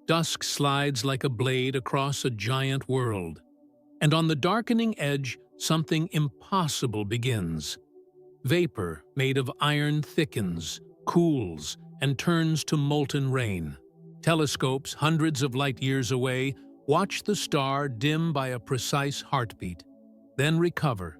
Dusk slides like a blade across a giant world. And on the darkening edge, something impossible begins. Vapor made of iron thickens, cools, and turns to molten rain. Telescopes hundreds of light years away watch the star dim by a precise heartbeat, then recover.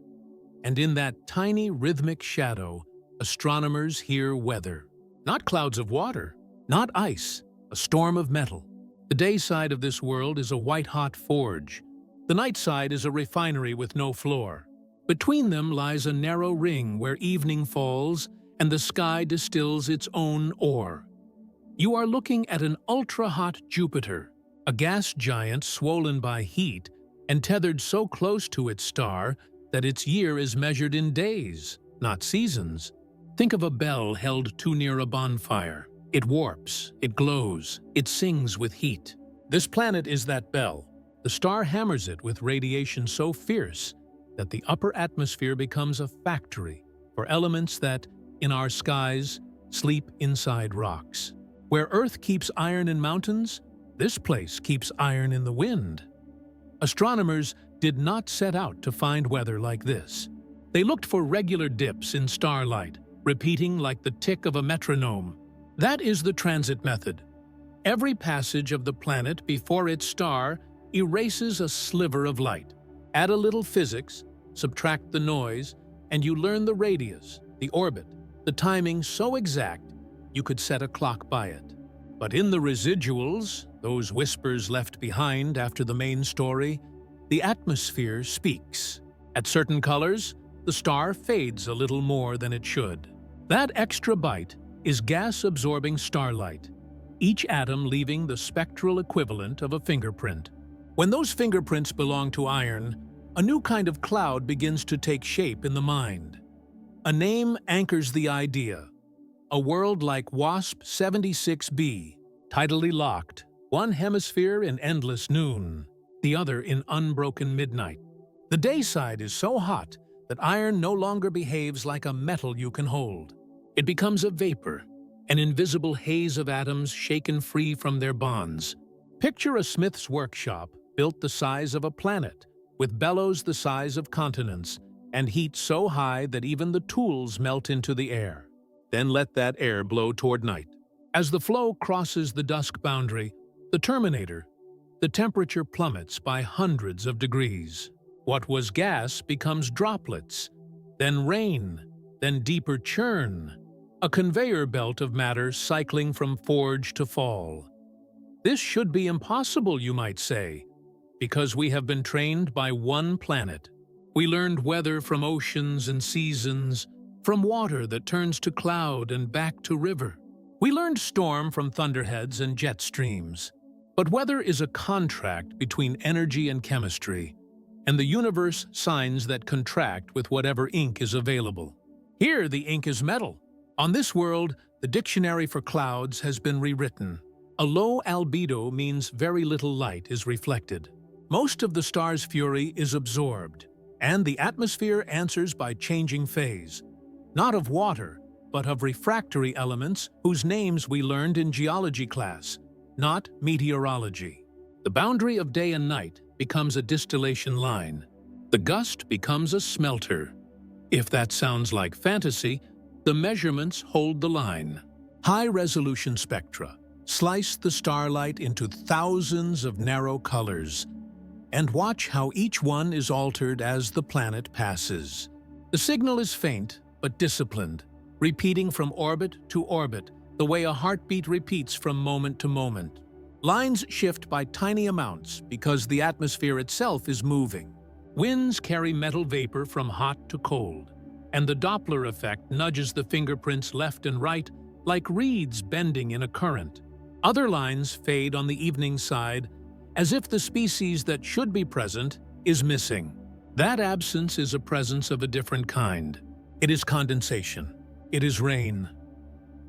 And in that tiny rhythmic shadow, astronomers hear weather. Not clouds of water, not ice, a storm of metal. The day side of this world is a white-hot forge. The night side is a refinery with no floor. Between them lies a narrow ring where evening falls and the sky distills its own ore. You are looking at an ultra-hot Jupiter, a gas giant swollen by heat and tethered so close to its star that its year is measured in days, not seasons. Think of a bell held too near a bonfire. It warps, it glows, it sings with heat. This planet is that bell. The star hammers it with radiation so fierce that the upper atmosphere becomes a factory for elements that, in our skies, sleep inside rocks. Where Earth keeps iron in mountains, this place keeps iron in the wind. Astronomers did not set out to find weather like this. They looked for regular dips in starlight, repeating like the tick of a metronome. That is the transit method. Every passage of the planet before its star erases a sliver of light. Add a little physics, subtract the noise, and you learn the radius, the orbit, the timing so exact you could set a clock by it. But in the residuals, those whispers left behind after the main story, the atmosphere speaks. At certain colors, the star fades a little more than it should. That extra bite is gas-absorbing starlight, each atom leaving the spectral equivalent of a fingerprint. When those fingerprints belong to iron, a new kind of cloud begins to take shape in the mind. A name anchors the idea. A world like WASP 76b, tidally locked, one hemisphere in endless noon, the other in unbroken midnight. The day side is so hot that iron no longer behaves like a metal you can hold. It becomes a vapor, an invisible haze of atoms shaken free from their bonds. Picture a smith's workshop built the size of a planet, with bellows the size of continents, and heat so high that even the tools melt into the air. Then let that air blow toward night. As the flow crosses the dusk boundary, the terminator, the temperature plummets by hundreds of degrees. What was gas becomes droplets, then rain, then deeper churn, a conveyor belt of matter cycling from forge to fall. This should be impossible, you might say, because we have been trained by one planet. We learned weather from oceans and seasons, from water that turns to cloud and back to river. We learned storm from thunderheads and jet streams. But weather is a contract between energy and chemistry, and the universe signs that contract with whatever ink is available. Here, the ink is metal. On this world, the dictionary for clouds has been rewritten. A low albedo means very little light is reflected. Most of the star's fury is absorbed, and the atmosphere answers by changing phase. Not of water, but of refractory elements whose names we learned in geology class, not meteorology. The boundary of day and night becomes a distillation line. The gust becomes a smelter. If that sounds like fantasy, the measurements hold the line. High-resolution spectra slice the starlight into thousands of narrow colors, and watch how each one is altered as the planet passes. The signal is faint but disciplined, repeating from orbit to orbit, the way a heartbeat repeats from moment to moment. Lines shift by tiny amounts because the atmosphere itself is moving. Winds carry metal vapor from hot to cold, and the Doppler effect nudges the fingerprints left and right like reeds bending in a current. Other lines fade on the evening side, as if the species that should be present is missing. That absence is a presence of a different kind. It is condensation. It is rain.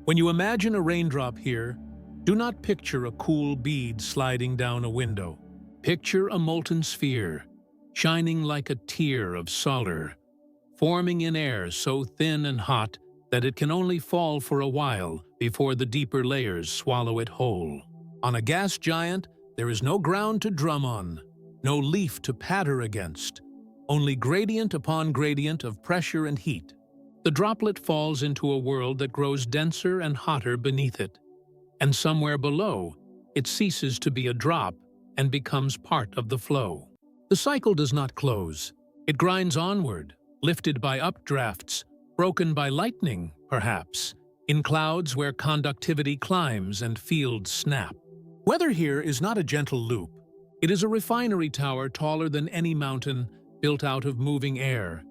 When you imagine a raindrop here, do not picture a cool bead sliding down a window. Picture a molten sphere, shining like a tear of solder, forming in air so thin and hot that it can only fall for a while before the deeper layers swallow it whole. On a gas giant, there is no ground to drum on, no leaf to patter against, only gradient upon gradient of pressure and heat. The droplet falls into a world that grows denser and hotter beneath it, and somewhere below, it ceases to be a drop and becomes part of the flow. The cycle does not close. It grinds onward, lifted by updrafts, broken by lightning, perhaps, in clouds where conductivity climbs and fields snap. Weather here is not a gentle loop. It is a refinery tower taller than any mountain, built out of moving air.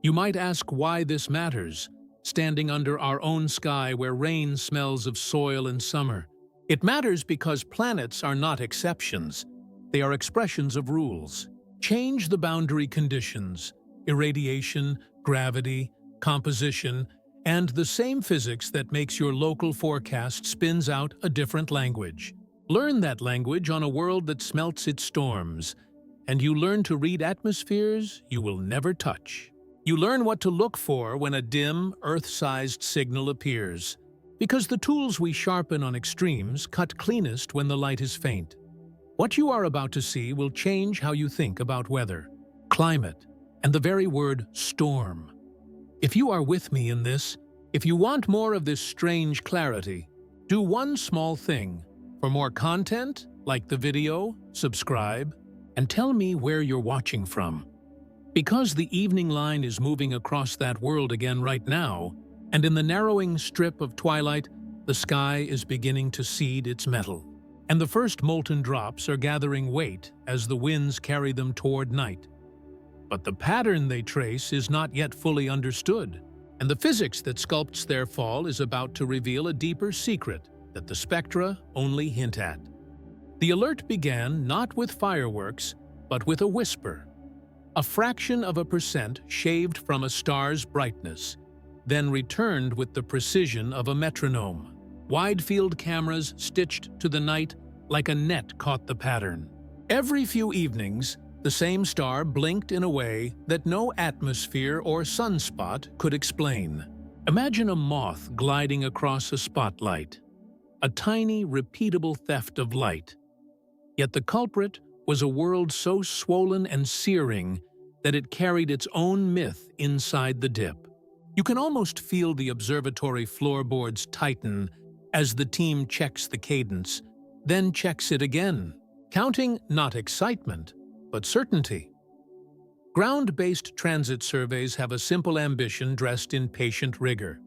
You might ask why this matters, standing under our own sky where rain smells of soil in summer. It matters because planets are not exceptions. They are expressions of rules. Change the boundary conditions, irradiation, gravity, composition, and the same physics that makes your local forecast spins out a different language. Learn that language on a world that smelts its storms, and you learn to read atmospheres you will never touch. You learn what to look for when a dim, Earth-sized signal appears, because the tools we sharpen on extremes cut cleanest when the light is faint. What you are about to see will change how you think about weather, climate, and the very word storm. If you are with me in this, if you want more of this strange clarity, do one small thing. For more content, like the video, subscribe, and tell me where you're watching from. Because the evening line is moving across that world again right now, and in the narrowing strip of twilight, the sky is beginning to cede its metal. And the first molten drops are gathering weight as the winds carry them toward night. But the pattern they trace is not yet fully understood, and the physics that sculpts their fall is about to reveal a deeper secret that the spectra only hint at. The alert began not with fireworks, but with a whisper, a fraction of a percent shaved from a star's brightness, then returned with the precision of a metronome. Wide-field cameras stitched to the night like a net caught the pattern. Every few evenings, the same star blinked in a way that no atmosphere or sunspot could explain. Imagine a moth gliding across a spotlight, a tiny, repeatable theft of light. Yet the culprit was a world so swollen and searing that it carried its own myth inside the dip. You can almost feel the observatory floorboards tighten as the team checks the cadence, then checks it again, counting not excitement, but certainty. Ground-based transit surveys have a simple ambition dressed in patient rigor.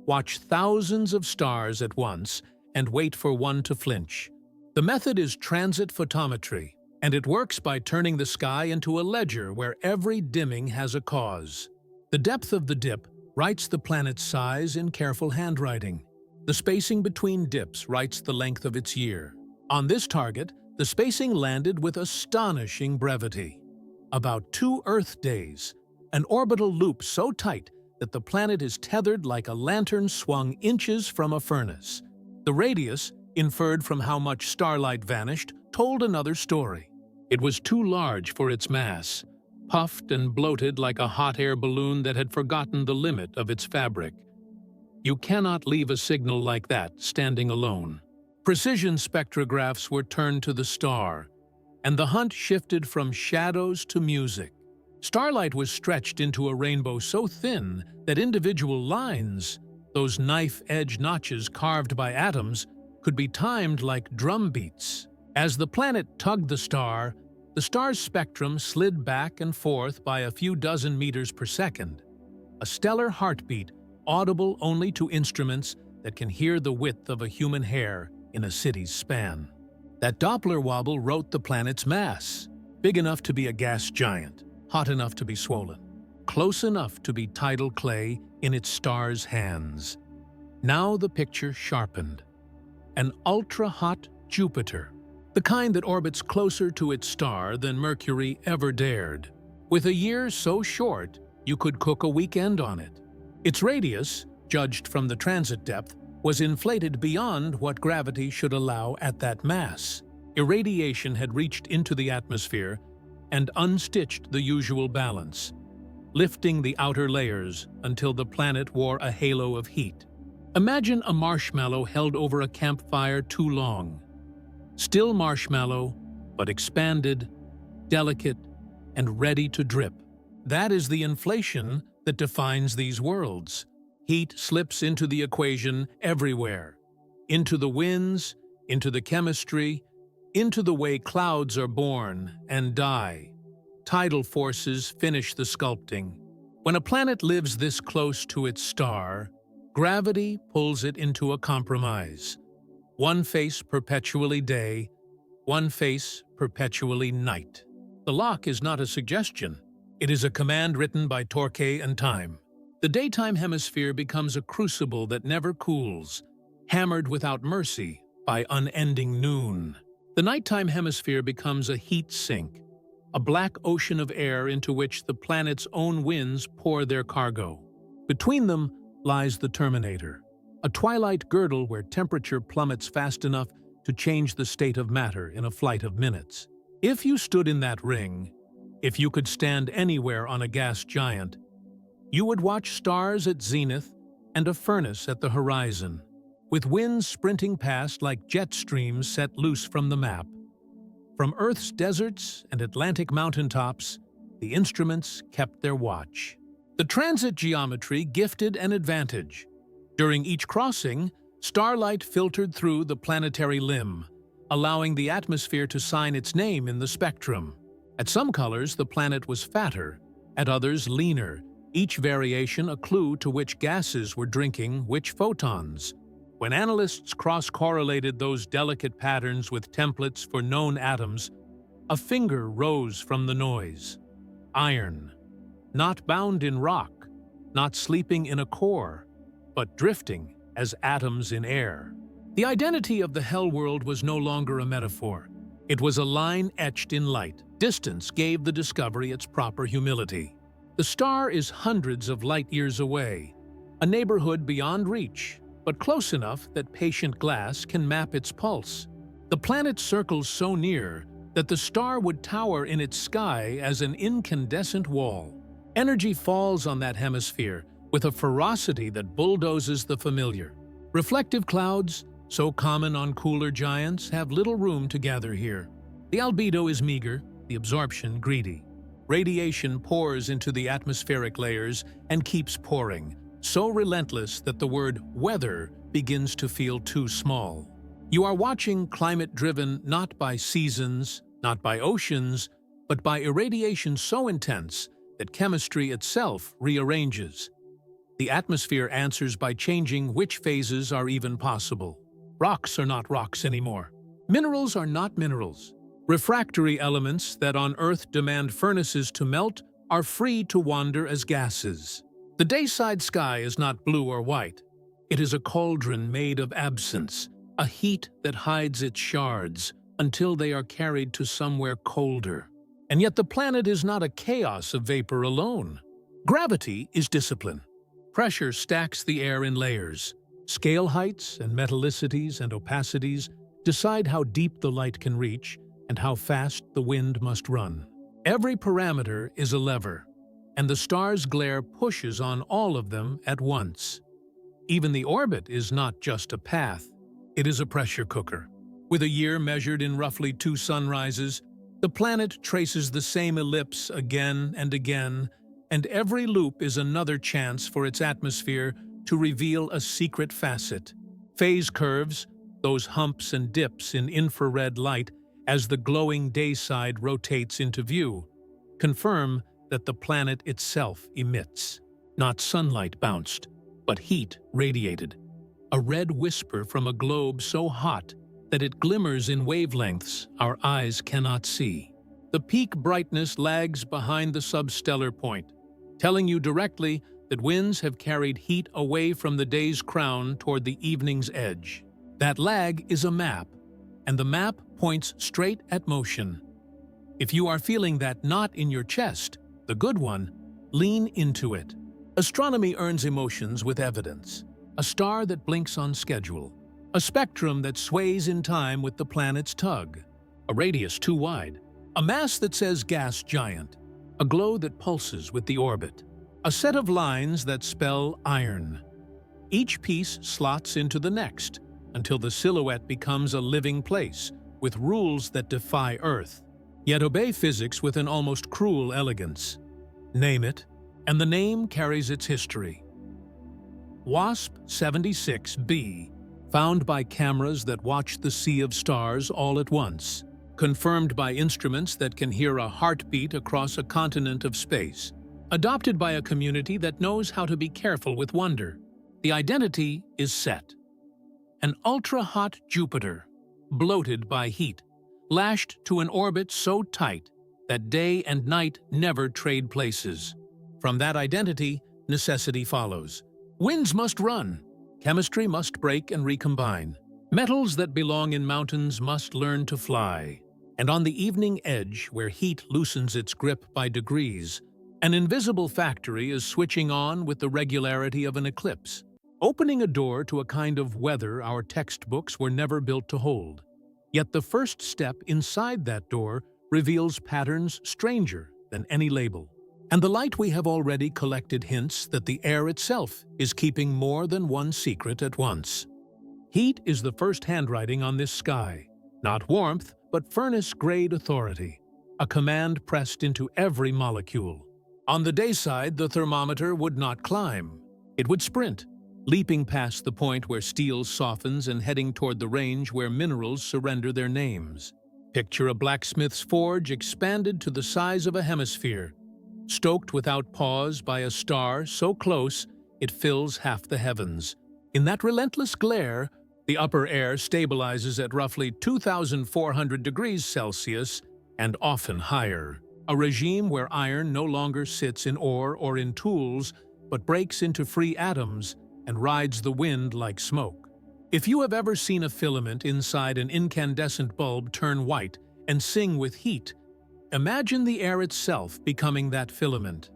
Watch thousands of stars at once and wait for one to flinch. The method is transit photometry, and it works by turning the sky into a ledger where every dimming has a cause. The depth of the dip writes the planet's size in careful handwriting. The spacing between dips writes the length of its year. On this target, the spacing landed with astonishing brevity. About 2 Earth days, an orbital loop so tight that the planet is tethered like a lantern swung inches from a furnace. The radius, inferred from how much starlight vanished, told another story. It was too large for its mass, puffed and bloated like a hot air balloon that had forgotten the limit of its fabric. You cannot leave a signal like that standing alone. Precision spectrographs were turned to the star, and the hunt shifted from shadows to music. Starlight was stretched into a rainbow so thin that individual lines, those knife-edge notches carved by atoms, could be timed like drum beats. As the planet tugged the star's spectrum slid back and forth by a few dozen meters per second, a stellar heartbeat audible only to instruments that can hear the width of a human hair in a city's span. That Doppler wobble wrote the planet's mass, big enough to be a gas giant, hot enough to be swollen, close enough to be tidal clay in its star's hands. Now the picture sharpened. An ultra-hot Jupiter, the kind that orbits closer to its star than Mercury ever dared, with a year so short you could cook a weekend on it. Its radius, judged from the transit depth, was inflated beyond what gravity should allow at that mass. Irradiation had reached into the atmosphere and unstitched the usual balance, lifting the outer layers until the planet wore a halo of heat. Imagine a marshmallow held over a campfire too long. Still marshmallow, but expanded, delicate, and ready to drip. That is the inflation that defines these worlds. Heat slips into the equation everywhere. Into the winds, into the chemistry, into the way clouds are born and die. Tidal forces finish the sculpting. When a planet lives this close to its star, gravity pulls it into a compromise. One face perpetually day, one face perpetually night. The lock is not a suggestion. It is a command written by Torquay and Time. The daytime hemisphere becomes a crucible that never cools, hammered without mercy by unending noon. The nighttime hemisphere becomes a heat sink, a black ocean of air into which the planet's own winds pour their cargo. Between them lies the terminator, a twilight girdle where temperature plummets fast enough to change the state of matter in a flight of minutes. If you stood in that ring, if you could stand anywhere on a gas giant, you would watch stars at zenith and a furnace at the horizon, with winds sprinting past like jet streams set loose from the map. From Earth's deserts and Atlantic mountaintops, the instruments kept their watch. The transit geometry gifted an advantage. During each crossing, starlight filtered through the planetary limb, allowing the atmosphere to sign its name in the spectrum. At some colors, the planet was fatter, at others leaner, each variation a clue to which gases were drinking which photons. When analysts cross-correlated those delicate patterns with templates for known atoms, a finger rose from the noise. Iron, not bound in rock, not sleeping in a core, but drifting as atoms in air. The identity of the hell world was no longer a metaphor. It was a line etched in light. Distance gave the discovery its proper humility. The star is hundreds of light years away, a neighborhood beyond reach, but close enough that patient glass can map its pulse. The planet circles so near that the star would tower in its sky as an incandescent wall. Energy falls on that hemisphere with a ferocity that bulldozes the familiar. Reflective clouds, so common on cooler giants, have little room to gather here. The albedo is meager, the absorption greedy. Radiation pours into the atmospheric layers and keeps pouring, so relentless that the word weather begins to feel too small. You are watching climate driven not by seasons, not by oceans, but by irradiation so intense that chemistry itself rearranges. The atmosphere answers by changing which phases are even possible. Rocks are not rocks anymore. Minerals are not minerals. Refractory elements that on Earth demand furnaces to melt are free to wander as gases. The dayside sky is not blue or white. It is a cauldron made of absence, a heat that hides its shards until they are carried to somewhere colder. And yet the planet is not a chaos of vapor alone. Gravity is discipline. Pressure stacks the air in layers. Scale heights and metallicities and opacities decide how deep the light can reach and how fast the wind must run. Every parameter is a lever, and the star's glare pushes on all of them at once. Even the orbit is not just a path, it is a pressure cooker. With a year measured in roughly 2 sunrises, the planet traces the same ellipse again and again, and every loop is another chance for its atmosphere to reveal a secret facet. Phase curves, those humps and dips in infrared light as the glowing dayside rotates into view, confirm that the planet itself emits. Not sunlight bounced, but heat radiated. A red whisper from a globe so hot that it glimmers in wavelengths our eyes cannot see. The peak brightness lags behind the substellar point, telling you directly that winds have carried heat away from the day's crown toward the evening's edge. That lag is a map, and the map points straight at motion. If you are feeling that knot in your chest, the good one, lean into it. Astronomy earns emotions with evidence. A star that blinks on schedule. A spectrum that sways in time with the planet's tug. A radius too wide. A mass that says gas giant. A glow that pulses with the orbit. A set of lines that spell iron. Each piece slots into the next, until the silhouette becomes a living place, with rules that defy Earth, yet obey physics with an almost cruel elegance. Name it, and the name carries its history. WASP 76b, found by cameras that watch the sea of stars all at once, confirmed by instruments that can hear a heartbeat across a continent of space, adopted by a community that knows how to be careful with wonder. The identity is set. An ultra-hot Jupiter, bloated by heat, lashed to an orbit so tight that day and night never trade places. From that identity, necessity follows. Winds must run, chemistry must break and recombine. Metals that belong in mountains must learn to fly. And on the evening edge, where heat loosens its grip by degrees, an invisible factory is switching on with the regularity of an eclipse, opening a door to a kind of weather our textbooks were never built to hold. Yet the first step inside that door reveals patterns stranger than any label. And the light we have already collected hints that the air itself is keeping more than one secret at once. Heat is the first handwriting on this sky, not warmth, but furnace-grade authority, a command pressed into every molecule. On the dayside, the thermometer would not climb. It would sprint, leaping past the point where steel softens and heading toward the range where minerals surrender their names. Picture a blacksmith's forge expanded to the size of a hemisphere, stoked without pause by a star so close it fills half the heavens. In that relentless glare, the upper air stabilizes at roughly 2,400 degrees Celsius and often higher, a regime where iron no longer sits in ore or in tools, but breaks into free atoms and rides the wind like smoke. If you have ever seen a filament inside an incandescent bulb turn white and sing with heat, imagine the air itself becoming that filament.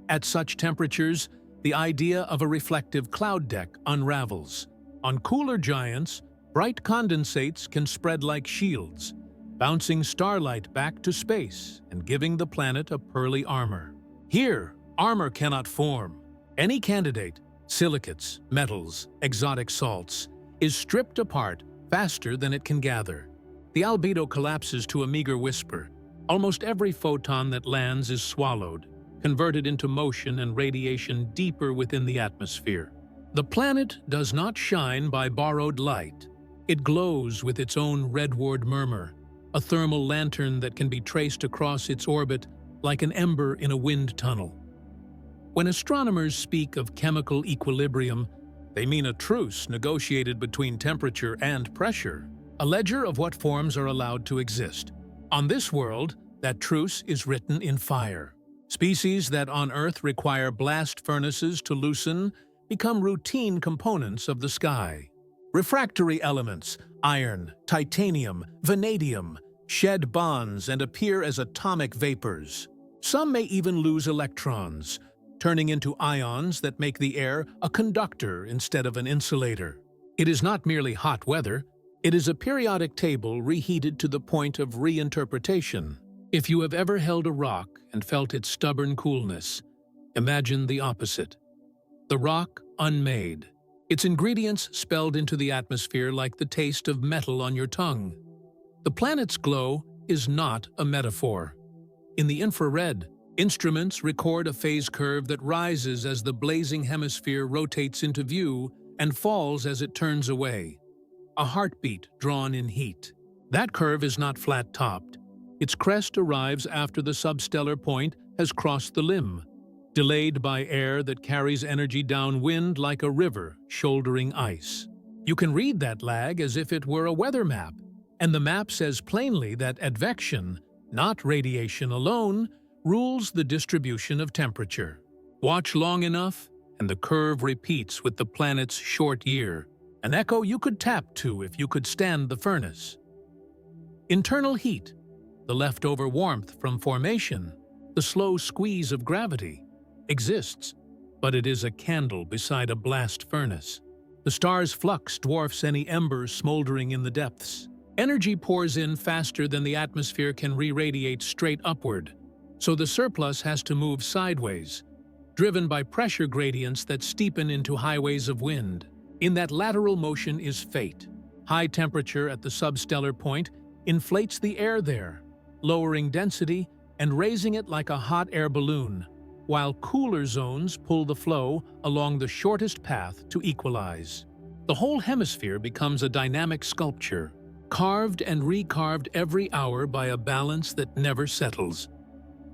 At such temperatures, the idea of a reflective cloud deck unravels. On cooler giants, bright condensates can spread like shields, bouncing starlight back to space and giving the planet a pearly armor. Here, armor cannot form. Any candidate, silicates, metals, exotic salts, is stripped apart faster than it can gather. The albedo collapses to a meager whisper. Almost every photon that lands is swallowed, converted into motion and radiation deeper within the atmosphere. The planet does not shine by borrowed light. It glows with its own redward murmur, a thermal lantern that can be traced across its orbit like an ember in a wind tunnel. When astronomers speak of chemical equilibrium, they mean a truce negotiated between temperature and pressure, a ledger of what forms are allowed to exist. On this world, that truce is written in fire. Species that on Earth require blast furnaces to loosen become routine components of the sky. Refractory elements, iron, titanium, vanadium, shed bonds and appear as atomic vapors. Some may even lose electrons, turning into ions that make the air a conductor instead of an insulator. It is not merely hot weather. It is a periodic table reheated to the point of reinterpretation. If you have ever held a rock and felt its stubborn coolness, imagine the opposite. The rock unmade, its ingredients spelled into the atmosphere like the taste of metal on your tongue. The planet's glow is not a metaphor. In the infrared, instruments record a phase curve that rises as the blazing hemisphere rotates into view and falls as it turns away. A heartbeat drawn in heat. That curve is not flat-topped. Its crest arrives after the substellar point has crossed the limb, delayed by air that carries energy downwind like a river shouldering ice. You can read that lag as if it were a weather map, and the map says plainly that advection, not radiation alone, rules the distribution of temperature. Watch long enough, and the curve repeats with the planet's short year, an echo you could tap to if you could stand the furnace. Internal heat, the leftover warmth from formation, the slow squeeze of gravity, exists, but it is a candle beside a blast furnace. The star's flux dwarfs any embers smoldering in the depths. Energy pours in faster than the atmosphere can re-radiate straight upward, so the surplus has to move sideways, driven by pressure gradients that steepen into highways of wind. In that lateral motion is fate. High temperature at the substellar point inflates the air there, lowering density and raising it like a hot air balloon, while cooler zones pull the flow along the shortest path to equalize. The whole hemisphere becomes a dynamic sculpture, carved and recarved every hour by a balance that never settles.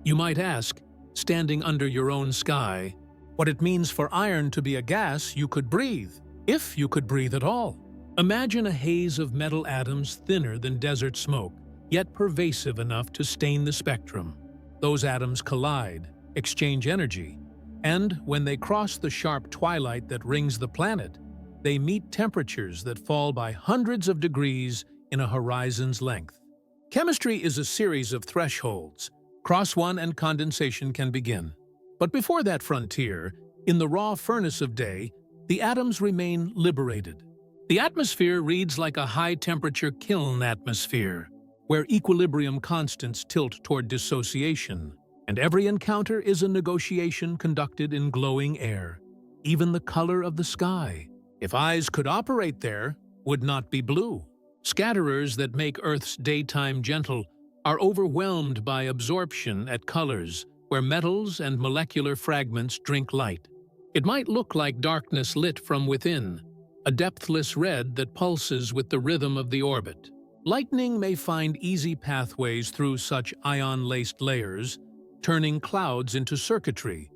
You might ask, standing under your own sky, what it means for iron to be a gas you could breathe, if you could breathe at all. Imagine a haze of metal atoms thinner than desert smoke, yet pervasive enough to stain the spectrum. Those atoms collide, exchange energy, and when they cross the sharp twilight that rings the planet, they meet temperatures that fall by hundreds of degrees in a horizon's length. Chemistry is a series of thresholds. Cross one and condensation can begin. But before that frontier, in the raw furnace of day, the atoms remain liberated. The atmosphere reads like a high-temperature kiln atmosphere, where equilibrium constants tilt toward dissociation, and every encounter is a negotiation conducted in glowing air. Even the color of the sky, if eyes could operate there, would not be blue. Scatterers that make Earth's daytime gentle are overwhelmed by absorption at colors where metals and molecular fragments drink light. It might look like darkness lit from within, a depthless red that pulses with the rhythm of the orbit. Lightning may find easy pathways through such ion-laced layers, turning clouds into circuitry,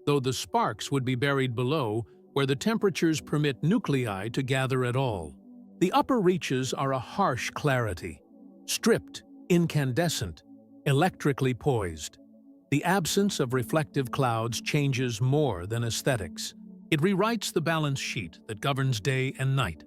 though the sparks would be buried below where the temperatures permit nuclei to gather at all. The upper reaches are a harsh clarity, stripped, incandescent, electrically poised. The absence of reflective clouds changes more than aesthetics. It rewrites the balance sheet that governs day and night.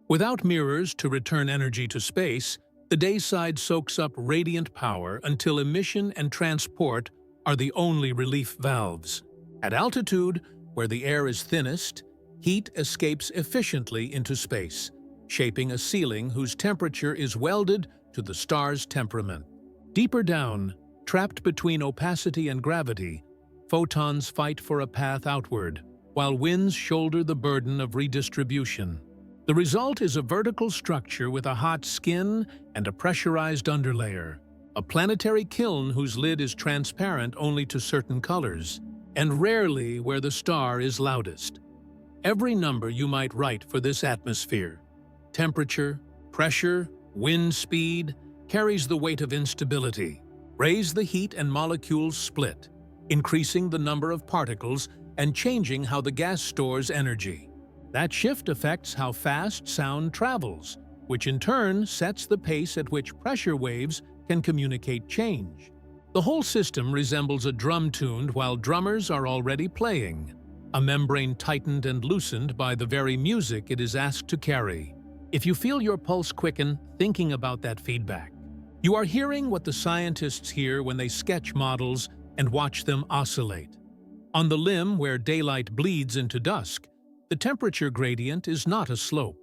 Without mirrors to return energy to space, the dayside soaks up radiant power until emission and transport are the only relief valves. At altitude, where the air is thinnest, heat escapes efficiently into space, shaping a ceiling whose temperature is welded to the star's temperament. Deeper down, trapped between opacity and gravity, photons fight for a path outward, while winds shoulder the burden of redistribution. The result is a vertical structure with a hot skin and a pressurized underlayer, a planetary kiln whose lid is transparent only to certain colors, and rarely where the star is loudest. Every number you might write for this atmosphere, temperature, pressure, wind speed, carries the weight of instability. Raise the heat and molecules split, increasing the number of particles and changing how the gas stores energy. That shift affects how fast sound travels, which in turn sets the pace at which pressure waves can communicate change. The whole system resembles a drum tuned while drummers are already playing, a membrane tightened and loosened by the very music it is asked to carry. If you feel your pulse quicken thinking about that feedback, you are hearing what the scientists hear when they sketch models and watch them oscillate. On the limb where daylight bleeds into dusk, the temperature gradient is not a slope,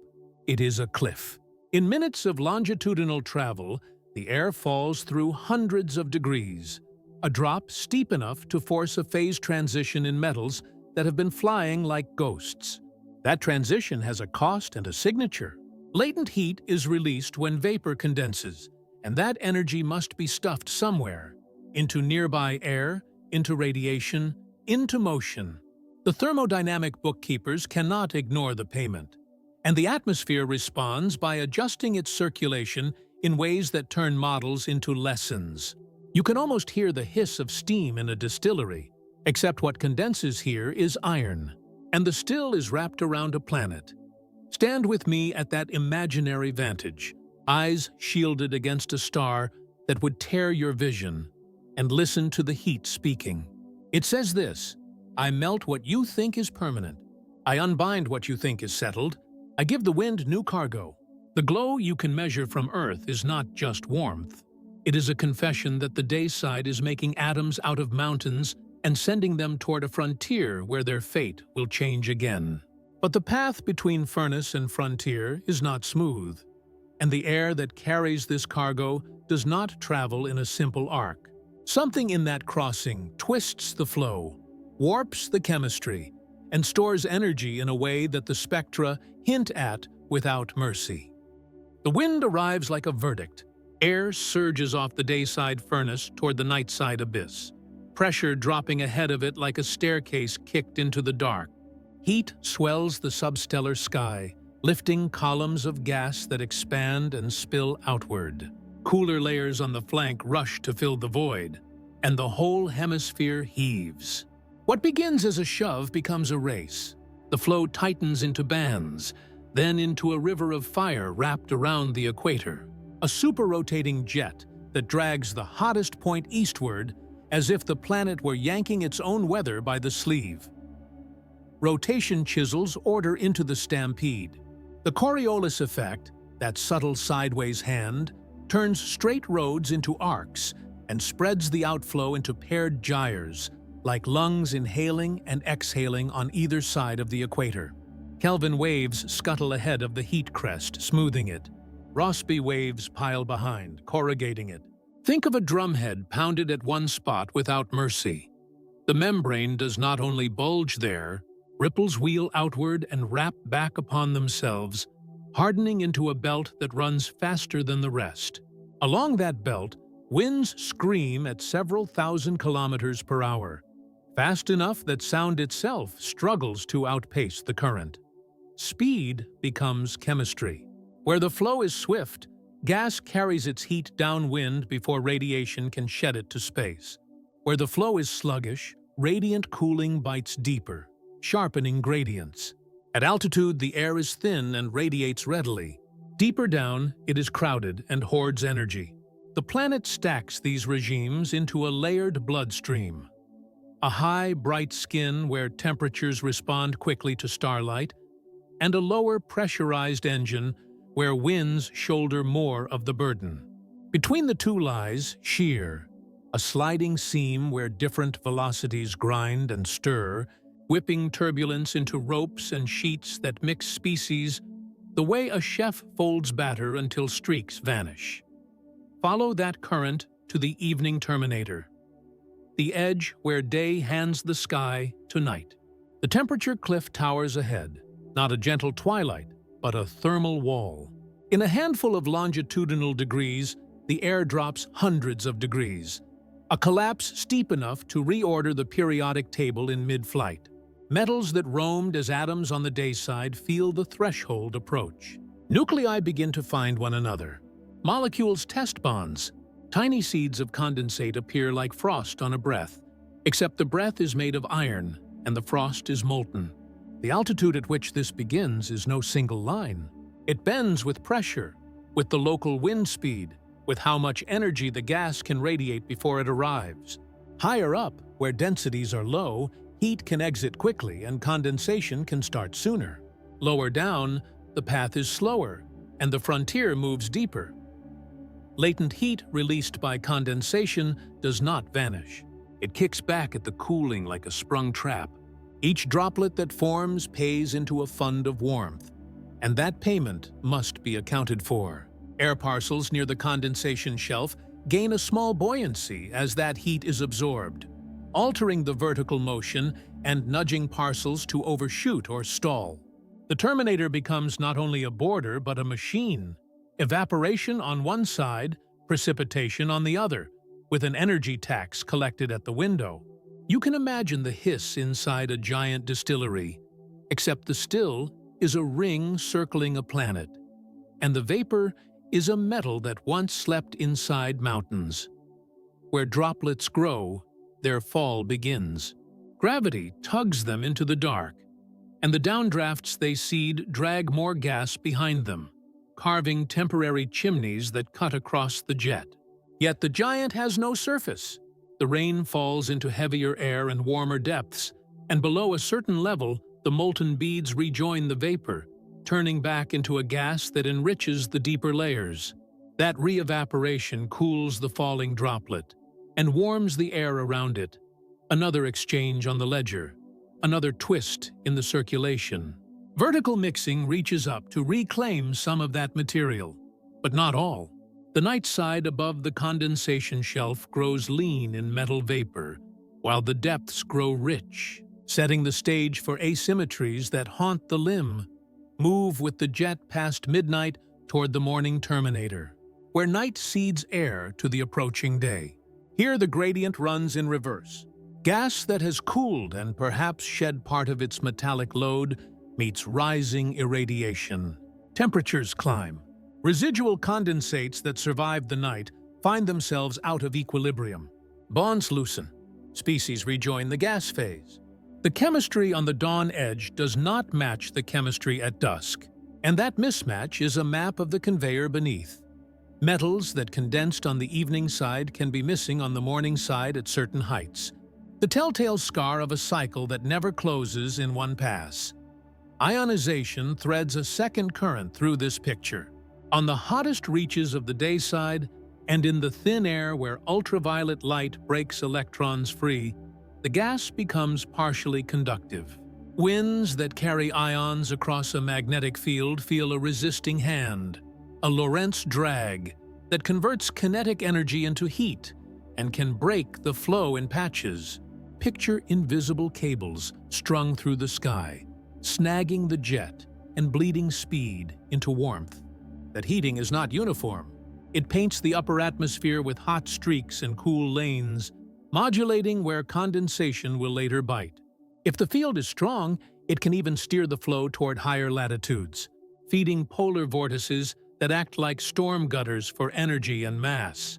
it is a cliff. In minutes of longitudinal travel, the air falls through hundreds of degrees, a drop steep enough to force a phase transition in metals that have been flying like ghosts. That transition has a cost and a signature. Latent heat is released when vapor condenses, and that energy must be stuffed somewhere, into nearby air, into radiation, into motion. The thermodynamic bookkeepers cannot ignore the payment, and the atmosphere responds by adjusting its circulation in ways that turn models into lessons. You can almost hear the hiss of steam in a distillery, except what condenses here is iron, and the still is wrapped around a planet. Stand with me at that imaginary vantage, eyes shielded against a star that would tear your vision, and listen to the heat speaking. It says this: I melt what you think is permanent. I unbind what you think is settled. I give the wind new cargo. The glow you can measure from Earth is not just warmth. It is a confession that the dayside is making atoms out of mountains and sending them toward a frontier where their fate will change again. But the path between furnace and frontier is not smooth, and the air that carries this cargo does not travel in a simple arc. Something in that crossing twists the flow, warps the chemistry, and stores energy in a way that the spectra hint at without mercy. The wind arrives like a verdict. Air surges off the dayside furnace toward the nightside abyss, pressure dropping ahead of it like a staircase kicked into the dark. Heat swells the substellar sky, lifting columns of gas that expand and spill outward. Cooler layers on the flank rush to fill the void, and the whole hemisphere heaves. What begins as a shove becomes a race. The flow tightens into bands, then into a river of fire wrapped around the equator. A super-rotating jet that drags the hottest point eastward as if the planet were yanking its own weather by the sleeve. Rotation chisels order into the stampede. The Coriolis effect, that subtle sideways hand, turns straight roads into arcs and spreads the outflow into paired gyres, like lungs inhaling and exhaling on either side of the equator. Kelvin waves scuttle ahead of the heat crest, smoothing it. Rossby waves pile behind, corrugating it. Think of a drumhead pounded at one spot without mercy. The membrane does not only bulge there, ripples wheel outward and wrap back upon themselves, hardening into a belt that runs faster than the rest. Along that belt, winds scream at several thousand kilometers per hour, fast enough that sound itself struggles to outpace the current. Speed becomes chemistry. Where the flow is swift, gas carries its heat downwind before radiation can shed it to space. Where the flow is sluggish, radiant cooling bites deeper, sharpening gradients. At altitude, the air is thin and radiates readily. Deeper down, it is crowded and hoards energy. The planet stacks these regimes into a layered bloodstream. A high, bright skin where temperatures respond quickly to starlight, and a lower pressurized engine where winds shoulder more of the burden. Between the two lies shear, a sliding seam where different velocities grind and stir, whipping turbulence into ropes and sheets that mix species, the way a chef folds batter until streaks vanish. Follow that current to the evening terminator, the edge where day hands the sky to night. The temperature cliff towers ahead, not a gentle twilight, but a thermal wall. In a handful of longitudinal degrees, the air drops hundreds of degrees, a collapse steep enough to reorder the periodic table in mid-flight. Metals that roamed as atoms on the dayside feel the threshold approach. Nuclei begin to find one another. Molecules test bonds. Tiny seeds of condensate appear like frost on a breath, except the breath is made of iron and the frost is molten. The altitude at which this begins is no single line. It bends with pressure, with the local wind speed, with how much energy the gas can radiate before it arrives. Higher up, where densities are low, heat can exit quickly and condensation can start sooner. Lower down, the path is slower, and the frontier moves deeper. Latent heat released by condensation does not vanish. It kicks back at the cooling like a sprung trap. Each droplet that forms pays into a fund of warmth, and that payment must be accounted for. Air parcels near the condensation shelf gain a small buoyancy as that heat is absorbed, altering the vertical motion and nudging parcels to overshoot or stall. The terminator becomes not only a border but a machine. Evaporation on one side, precipitation on the other, with an energy tax collected at the window. You can imagine the hiss inside a giant distillery, except the still is a ring circling a planet, and the vapor is a metal that once slept inside mountains. Where droplets grow, their fall begins. Gravity tugs them into the dark, and the downdrafts they seed drag more gas behind them, carving temporary chimneys that cut across the jet. Yet the giant has no surface. The rain falls into heavier air and warmer depths, and below a certain level, the molten beads rejoin the vapor, turning back into a gas that enriches the deeper layers. That re-evaporation cools the falling droplet and warms the air around it. Another exchange on the ledger, another twist in the circulation. Vertical mixing reaches up to reclaim some of that material, but not all. The night side above the condensation shelf grows lean in metal vapor, while the depths grow rich, setting the stage for asymmetries that haunt the limb. Move with the jet past midnight toward the morning terminator, where night cedes air to the approaching day. Here the gradient runs in reverse. Gas that has cooled and perhaps shed part of its metallic load meets rising irradiation. Temperatures climb. Residual condensates that survived the night find themselves out of equilibrium. Bonds loosen. Species rejoin the gas phase. The chemistry on the dawn edge does not match the chemistry at dusk, and that mismatch is a map of the conveyor beneath. Metals that condensed on the evening side can be missing on the morning side at certain heights. The telltale scar of a cycle that never closes in one pass. Ionization threads a second current through this picture. On the hottest reaches of the dayside, and in the thin air where ultraviolet light breaks electrons free, the gas becomes partially conductive. Winds that carry ions across a magnetic field feel a resisting hand, a Lorentz drag that converts kinetic energy into heat and can break the flow in patches. Picture invisible cables strung through the sky, snagging the jet and bleeding speed into warmth. That heating is not uniform. It paints the upper atmosphere with hot streaks and cool lanes, modulating where condensation will later bite. If the field is strong, it can even steer the flow toward higher latitudes, feeding polar vortices that act like storm gutters for energy and mass.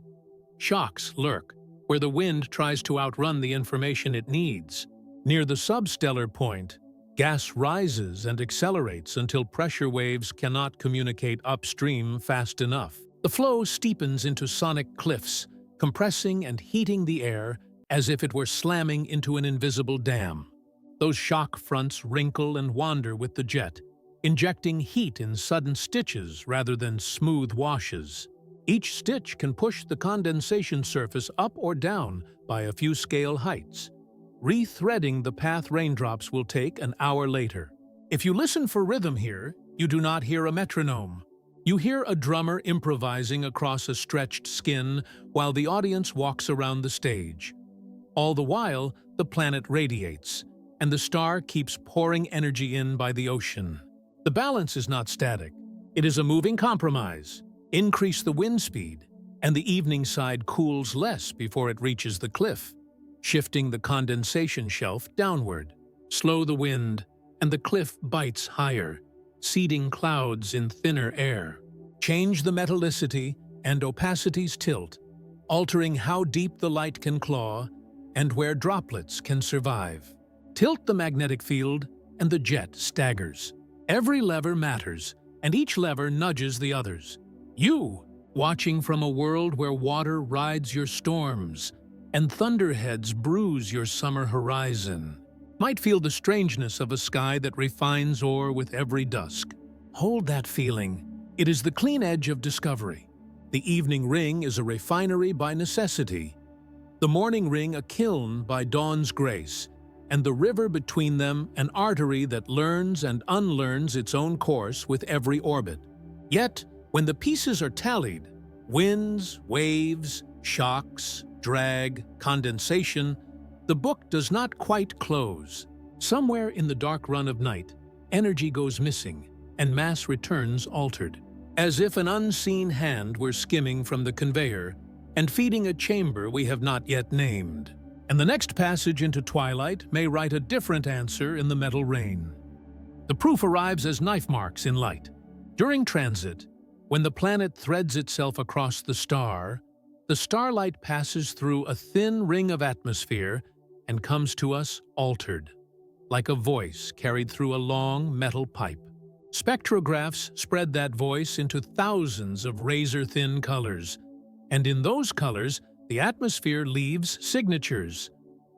Shocks lurk, where the wind tries to outrun the information it needs. Near the substellar point, gas rises and accelerates until pressure waves cannot communicate upstream fast enough. The flow steepens into sonic cliffs, compressing and heating the air as if it were slamming into an invisible dam. Those shock fronts wrinkle and wander with the jet, injecting heat in sudden stitches rather than smooth washes. Each stitch can push the condensation surface up or down by a few scale heights. Rethreading the path raindrops will take an hour later. If you listen for rhythm here, you do not hear a metronome. You hear a drummer improvising across a stretched skin while the audience walks around the stage. All the while, the planet radiates, and the star keeps pouring energy in by the ocean. The balance is not static. It is a moving compromise. Increase the wind speed, and the evening side cools less before it reaches the cliff, shifting the condensation shelf downward. Slow the wind, and the cliff bites higher, seeding clouds in thinner air. Change the metallicity, and opacities tilt, altering how deep the light can claw and where droplets can survive. Tilt the magnetic field, and the jet staggers. Every lever matters, and each lever nudges the others. You, watching from a world where water rides your storms and thunderheads bruise your summer horizon, might feel the strangeness of a sky that refines ore with every dusk. Hold that feeling. It is the clean edge of discovery. The evening ring is a refinery by necessity, the morning ring a kiln by dawn's grace, and the river between them an artery that learns and unlearns its own course with every orbit. Yet, when the pieces are tallied, winds, waves, shocks, drag, condensation, the book does not quite close. Somewhere in the dark run of night, energy goes missing, and mass returns altered, as if an unseen hand were skimming from the conveyor and feeding a chamber we have not yet named. And the next passage into twilight may write a different answer in the metal rain. The proof arrives as knife marks in light. During transit, when the planet threads itself across the starlight passes through a thin ring of atmosphere and comes to us altered, like a voice carried through a long metal pipe. Spectrographs spread that voice into thousands of razor-thin colors, and in those colors, the atmosphere leaves signatures,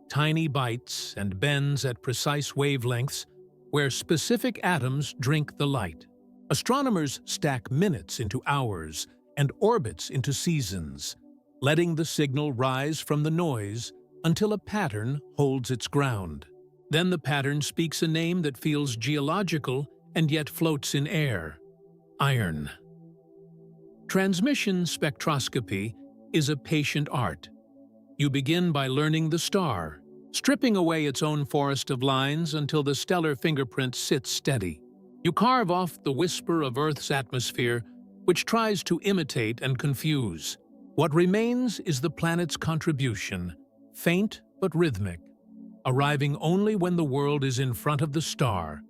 tiny bites and bends at precise wavelengths where specific atoms drink the light. Astronomers stack minutes into hours and orbits into seasons, letting the signal rise from the noise until a pattern holds its ground. Then the pattern speaks a name that feels geological and yet floats in air: iron. Transmission spectroscopy is a patient art. You begin by learning the star, stripping away its own forest of lines until the stellar fingerprint sits steady. You carve off the whisper of Earth's atmosphere, which tries to imitate and confuse. What remains is the planet's contribution, faint but rhythmic, arriving only when the world is in front of the star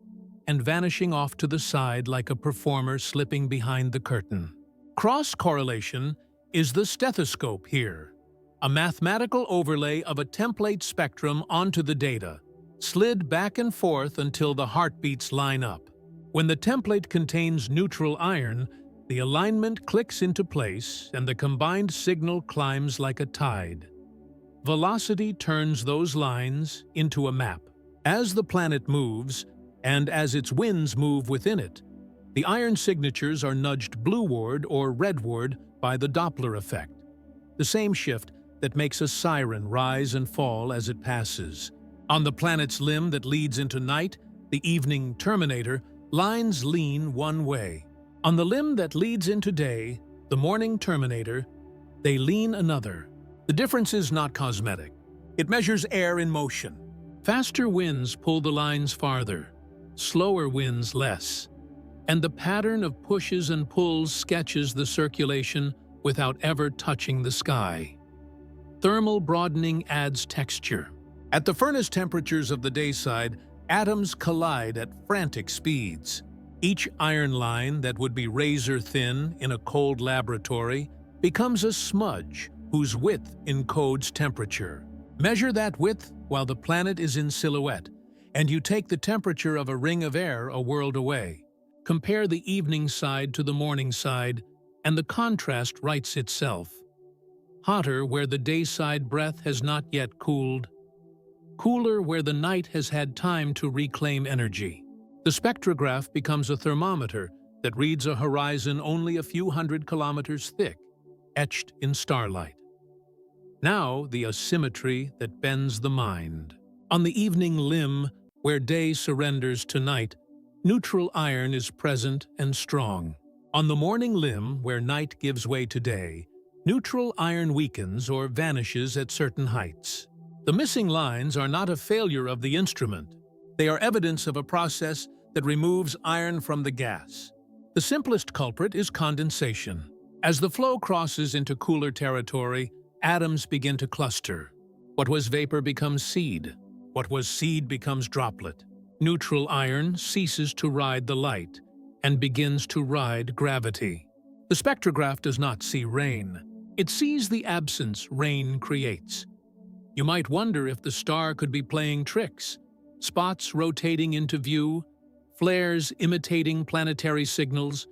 and vanishing off to the side like a performer slipping behind the curtain. Cross-correlation is the stethoscope here, a mathematical overlay of a template spectrum onto the data, slid back and forth until the heartbeats line up. When the template contains neutral iron, the alignment clicks into place and the combined signal climbs like a tide. Velocity turns those lines into a map. As the planet moves, and as its winds move within it, the iron signatures are nudged blueward or redward by the Doppler effect, the same shift that makes a siren rise and fall as it passes. On the planet's limb that leads into night, the evening terminator, lines lean one way. On the limb that leads into day, the morning terminator, they lean another. The difference is not cosmetic. It measures air in motion. Faster winds pull the lines farther, slower winds less, and the pattern of pushes and pulls sketches the circulation without ever touching the sky. Thermal broadening adds texture. At the furnace temperatures of the dayside, atoms collide at frantic speeds. Each iron line that would be razor-thin in a cold laboratory becomes a smudge whose width encodes temperature. Measure that width while the planet is in silhouette, and you take the temperature of a ring of air a world away. Compare the evening side to the morning side, and the contrast writes itself. Hotter where the dayside breath has not yet cooled, cooler where the night has had time to reclaim energy. The spectrograph becomes a thermometer that reads a horizon only a few hundred kilometers thick, etched in starlight. Now the asymmetry that bends the mind. On the evening limb, where day surrenders to night, neutral iron is present and strong. On the morning limb, where night gives way to day, neutral iron weakens or vanishes at certain heights. The missing lines are not a failure of the instrument. They are evidence of a process that removes iron from the gas. The simplest culprit is condensation. As the flow crosses into cooler territory, atoms begin to cluster. What was vapor becomes seed. What was seed becomes droplet. Neutral iron ceases to ride the light and begins to ride gravity. The spectrograph does not see rain. It sees the absence rain creates. You might wonder if the star could be playing tricks, spots rotating into view, flares imitating planetary signals,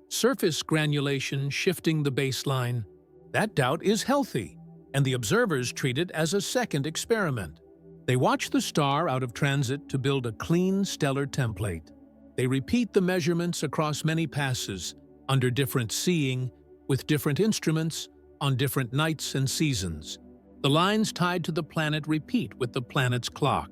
surface granulation shifting the baseline. That doubt is healthy, and the observers treat it as a second experiment. They watch the star out of transit to build a clean stellar template. They repeat the measurements across many passes, under different seeing, with different instruments, on different nights and seasons. The lines tied to the planet repeat with the planet's clock,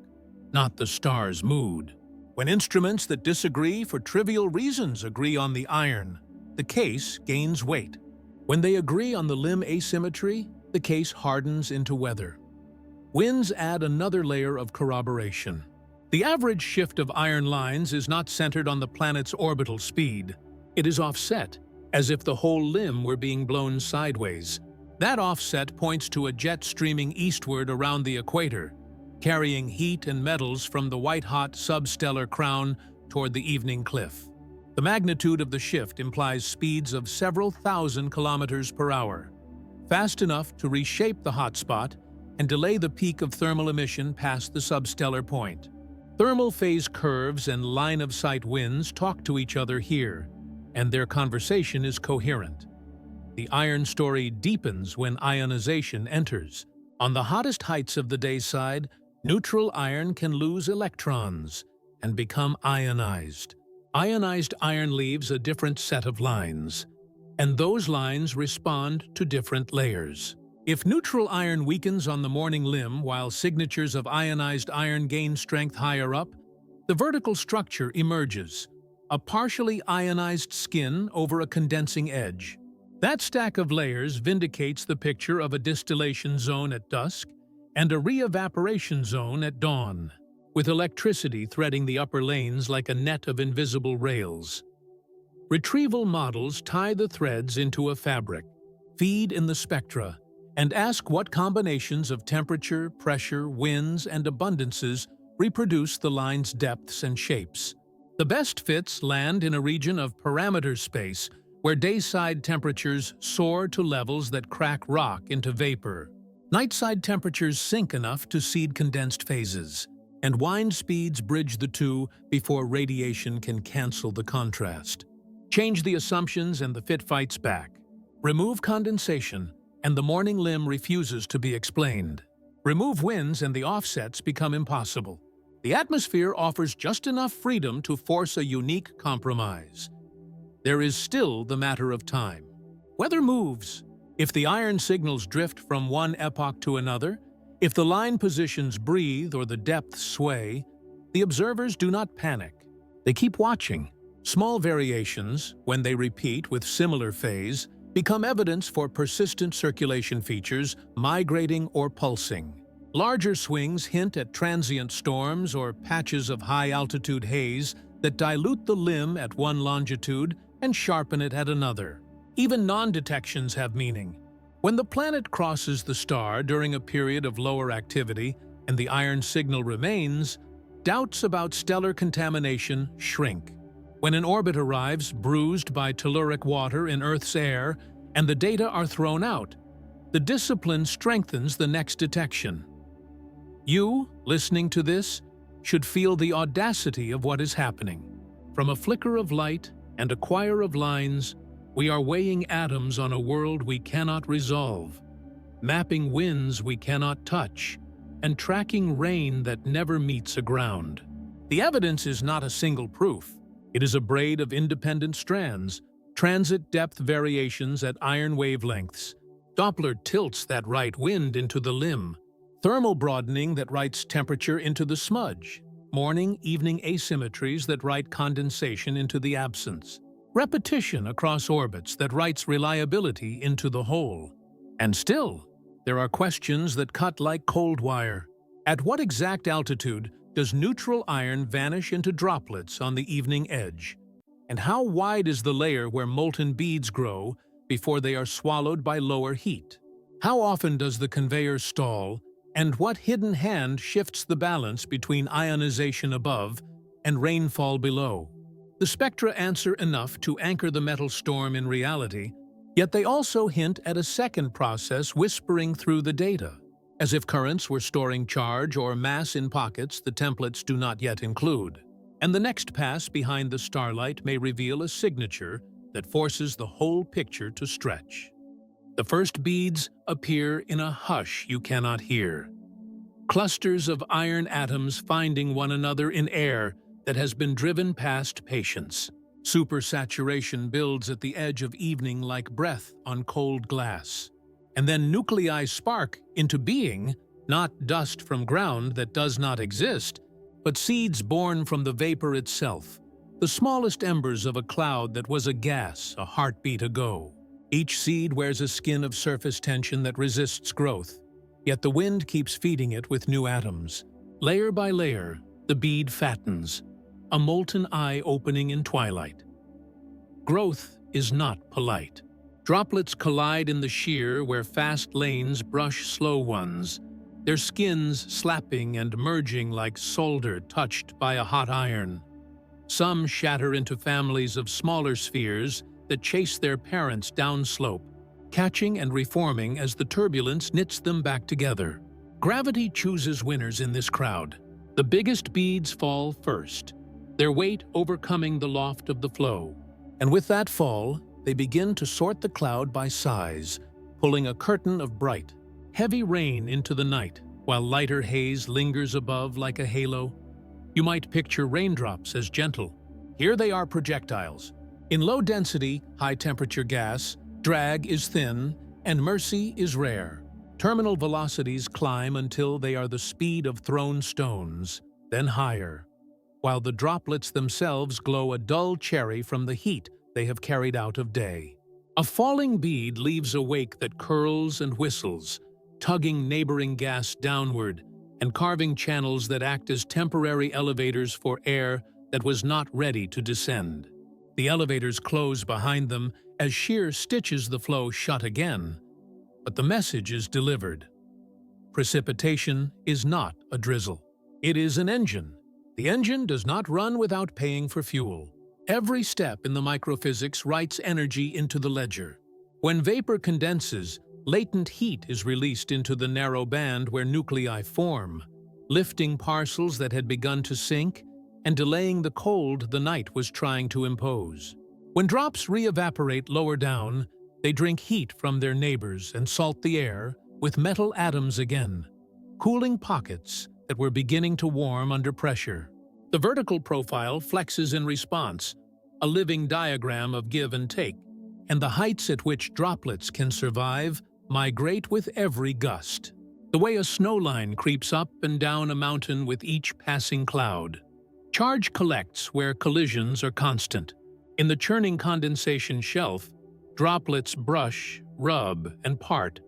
not the star's mood. When instruments that disagree for trivial reasons agree on the iron, the case gains weight. When they agree on the limb asymmetry, the case hardens into weather. Winds add another layer of corroboration. The average shift of iron lines is not centered on the planet's orbital speed. It is offset, as if the whole limb were being blown sideways. That offset points to a jet streaming eastward around the equator, carrying heat and metals from the white-hot substellar crown toward the evening cliff. The magnitude of the shift implies speeds of several thousand kilometers per hour, fast enough to reshape the hotspot and delay the peak of thermal emission past the substellar point. Thermal phase curves and line-of-sight winds talk to each other here, and their conversation is coherent. The iron story deepens when ionization enters. On the hottest heights of the dayside, neutral iron can lose electrons and become ionized. Ionized iron leaves a different set of lines, and those lines respond to different layers. If neutral iron weakens on the morning limb while signatures of ionized iron gain strength higher up, the vertical structure emerges, a partially ionized skin over a condensing edge. That stack of layers vindicates the picture of a distillation zone at dusk and a re-evaporation zone at dawn, with electricity threading the upper lanes like a net of invisible rails. Retrieval models tie the threads into a fabric, feed in the spectra, and ask what combinations of temperature, pressure, winds, and abundances reproduce the line's depths and shapes. The best fits land in a region of parameter space where dayside temperatures soar to levels that crack rock into vapor. Nightside temperatures sink enough to seed condensed phases, and wind speeds bridge the two before radiation can cancel the contrast. Change the assumptions and the fit fights back. Remove condensation, and the morning limb refuses to be explained. Remove winds and the offsets become impossible. The atmosphere offers just enough freedom to force a unique compromise. There is still the matter of time. Weather moves. If the iron signals drift from one epoch to another, if the line positions breathe or the depths sway, the observers do not panic. They keep watching. Small variations, when they repeat with similar phase, become evidence for persistent circulation features migrating or pulsing. Larger swings hint at transient storms or patches of high-altitude haze that dilute the limb at one longitude and sharpen it at another. Even non-detections have meaning. When the planet crosses the star during a period of lower activity and the iron signal remains, doubts about stellar contamination shrink. When an orbit arrives bruised by telluric water in Earth's air and the data are thrown out, the discipline strengthens the next detection. You, listening to this, should feel the audacity of what is happening. From a flicker of light and a choir of lines, we are weighing atoms on a world we cannot resolve, mapping winds we cannot touch, and tracking rain that never meets a ground. The evidence is not a single proof. It is a braid of independent strands, transit depth variations at iron wavelengths. Doppler tilts that right wind into the limb, thermal broadening that writes temperature into the smudge, morning-evening asymmetries that write condensation into the absence, repetition across orbits that writes reliability into the whole. And still, there are questions that cut like cold wire. At what exact altitude does neutral iron vanish into droplets on the evening edge? And how wide is the layer where molten beads grow before they are swallowed by lower heat? How often does the conveyor stall, and what hidden hand shifts the balance between ionization above and rainfall below? The spectra answer enough to anchor the metal storm in reality, yet they also hint at a second process whispering through the data, as if currents were storing charge or mass in pockets the templates do not yet include. And the next pass behind the starlight may reveal a signature that forces the whole picture to stretch. The first beads appear in a hush you cannot hear. Clusters of iron atoms finding one another in air that has been driven past patience. Supersaturation builds at the edge of evening like breath on cold glass. And then nuclei spark into being, not dust from ground that does not exist, but seeds born from the vapor itself, the smallest embers of a cloud that was a gas a heartbeat ago. Each seed wears a skin of surface tension that resists growth, yet the wind keeps feeding it with new atoms. Layer by layer, the bead fattens, a molten eye opening in twilight. Growth is not polite. Droplets collide in the shear where fast lanes brush slow ones, their skins slapping and merging like solder touched by a hot iron. Some shatter into families of smaller spheres that chase their parents downslope, catching and reforming as the turbulence knits them back together. Gravity chooses winners in this crowd. The biggest beads fall first, their weight overcoming the loft of the flow. And with that fall, they begin to sort the cloud by size, pulling a curtain of bright, heavy rain into the night, while lighter haze lingers above like a halo. You might picture raindrops as gentle. Here they are projectiles. In low-density, high-temperature gas, drag is thin, and mercy is rare. Terminal velocities climb until they are the speed of thrown stones, then higher, while the droplets themselves glow a dull cherry from the heat they have carried out of day. A falling bead leaves a wake that curls and whistles, tugging neighboring gas downward and carving channels that act as temporary elevators for air that was not ready to descend. The elevators close behind them as shear stitches the flow shut again, but the message is delivered. Precipitation is not a drizzle. It is an engine. The engine does not run without paying for fuel. Every step in the microphysics writes energy into the ledger. When vapor condenses, latent heat is released into the narrow band where nuclei form, lifting parcels that had begun to sink and delaying the cold the night was trying to impose. When drops re-evaporate lower down, they drink heat from their neighbors and salt the air with metal atoms again, cooling pockets that were beginning to warm under pressure. The vertical profile flexes in response, a living diagram of give and take, and the heights at which droplets can survive migrate with every gust, the way a snowline creeps up and down a mountain with each passing cloud. Charge collects where collisions are constant. In the churning condensation shelf, droplets brush, rub, and part,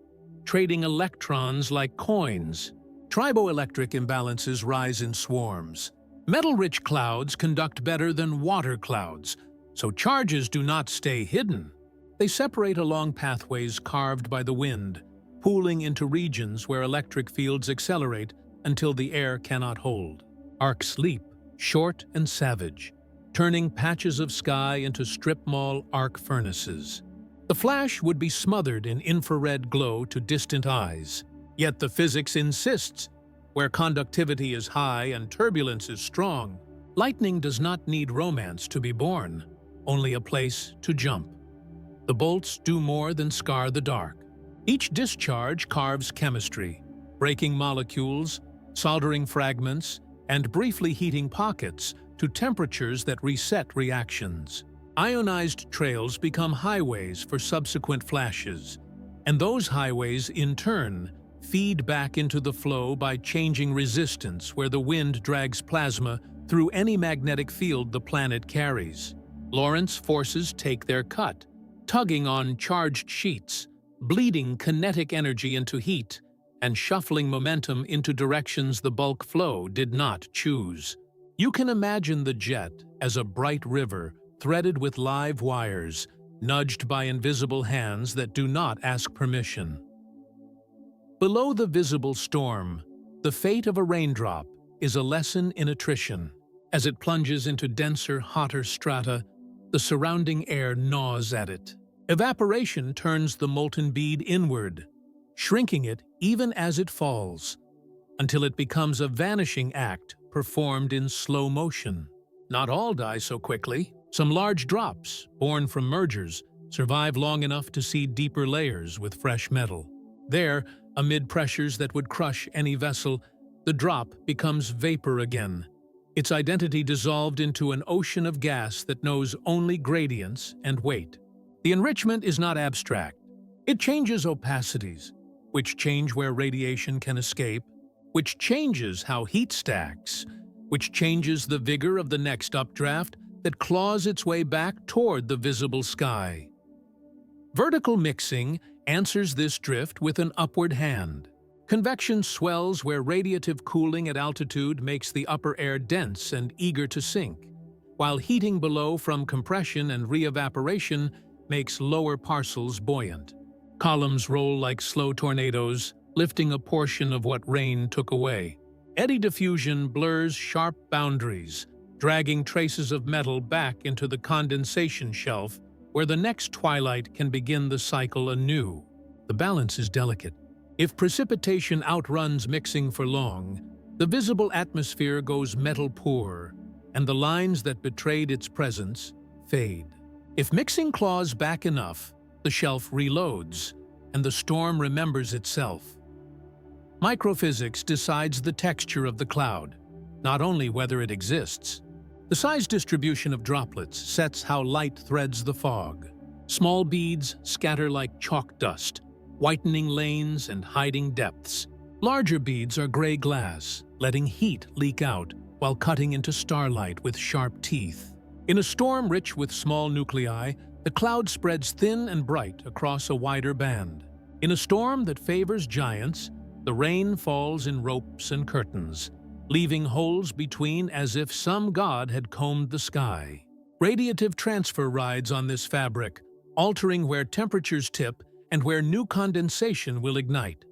trading electrons like coins. Triboelectric imbalances rise in swarms. Metal-rich clouds conduct better than water clouds, so charges do not stay hidden. They separate along pathways carved by the wind, pooling into regions where electric fields accelerate until the air cannot hold. Arcs leap, short and savage, turning patches of sky into strip mall arc furnaces. The flash would be smothered in infrared glow to distant eyes. Yet the physics insists, where conductivity is high and turbulence is strong, lightning does not need romance to be born, only a place to jump. The bolts do more than scar the dark. Each discharge carves chemistry, breaking molecules, soldering fragments, and briefly heating pockets to temperatures that reset reactions. Ionized trails become highways for subsequent flashes, and those highways, in turn, feed back into the flow by changing resistance where the wind drags plasma through any magnetic field the planet carries. Lorentz forces take their cut, tugging on charged sheets, bleeding kinetic energy into heat, and shuffling momentum into directions the bulk flow did not choose. You can imagine the jet as a bright river threaded with live wires, nudged by invisible hands that do not ask permission. Below the visible storm, the fate of a raindrop is a lesson in attrition. As it plunges into denser, hotter strata, the surrounding air gnaws at it. Evaporation turns the molten bead inward, shrinking it even as it falls, until it becomes a vanishing act performed in slow motion. Not all die so quickly. Some large drops, born from mergers, survive long enough to see deeper layers with fresh metal. There, amid pressures that would crush any vessel, the drop becomes vapor again, its identity dissolved into an ocean of gas that knows only gradients and weight. The enrichment is not abstract. It changes opacities, which change where radiation can escape, which changes how heat stacks, which changes the vigor of the next updraft that claws its way back toward the visible sky. Vertical mixing answers this drift with an upward hand. Convection swells where radiative cooling at altitude makes the upper air dense and eager to sink, while heating below from compression and re-evaporation makes lower parcels buoyant. Columns roll like slow tornadoes, lifting a portion of what rain took away. Eddy diffusion blurs sharp boundaries, dragging traces of metal back into the condensation shelf where the next twilight can begin the cycle anew. The balance is delicate. If precipitation outruns mixing for long, the visible atmosphere goes metal poor, and the lines that betrayed its presence fade. If mixing claws back enough, the shelf reloads, and the storm remembers itself. Microphysics decides the texture of the cloud, not only whether it exists. The size distribution of droplets sets how light threads the fog. Small beads scatter like chalk dust, whitening lanes and hiding depths. Larger beads are gray glass, letting heat leak out while cutting into starlight with sharp teeth. In a storm rich with small nuclei, the cloud spreads thin and bright across a wider band. In a storm that favors giants, the rain falls in ropes and curtains, leaving holes between as if some god had combed the sky. Radiative transfer rides on this fabric, altering where temperatures tip and where new condensation will ignite.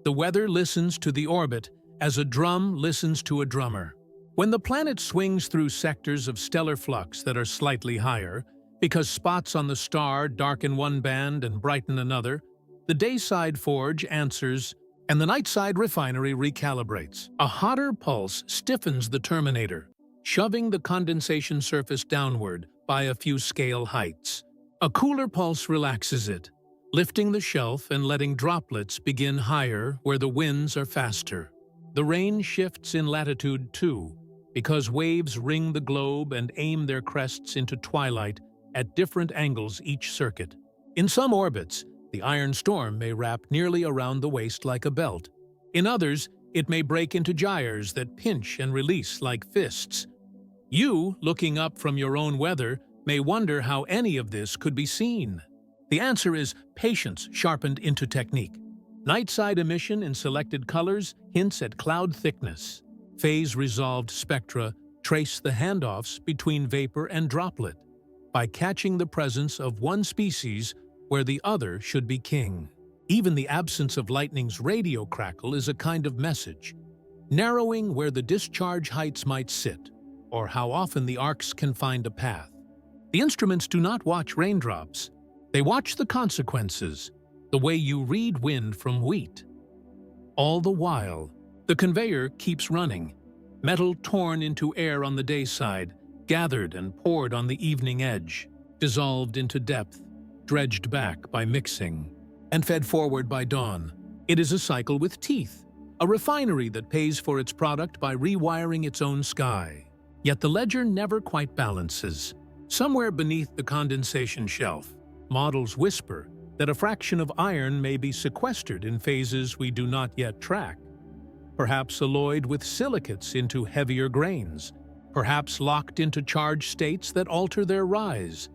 The weather listens to the orbit as a drum listens to a drummer. When the planet swings through sectors of stellar flux that are slightly higher, because spots on the star darken one band and brighten another, the dayside forge answers, and the nightside refinery recalibrates. A hotter pulse stiffens the terminator, shoving the condensation surface downward by a few scale heights. A cooler pulse relaxes it, lifting the shelf and letting droplets begin higher where the winds are faster. The rain shifts in latitude too, because waves ring the globe and aim their crests into twilight at different angles each circuit. In some orbits, the iron storm may wrap nearly around the waist like a belt. In others, it may break into gyres that pinch and release like fists. You, looking up from your own weather, may wonder how any of this could be seen. The answer is patience sharpened into technique. Nightside emission in selected colors hints at cloud thickness. Phase-resolved spectra trace the handoffs between vapor and droplet by catching the presence of one species where the other should be king. Even the absence of lightning's radio crackle is a kind of message, narrowing where the discharge heights might sit, or how often the arcs can find a path. The instruments do not watch raindrops. They watch the consequences, the way you read wind from wheat. All the while, the conveyor keeps running, metal torn into air on the dayside, gathered and poured on the evening edge, dissolved into depth, dredged back by mixing, and fed forward by dawn. It is a cycle with teeth, a refinery that pays for its product by rewiring its own sky. Yet the ledger never quite balances. Somewhere beneath the condensation shelf, models whisper that a fraction of iron may be sequestered in phases we do not yet track, perhaps alloyed with silicates into heavier grains, perhaps locked into charged states that alter their rise,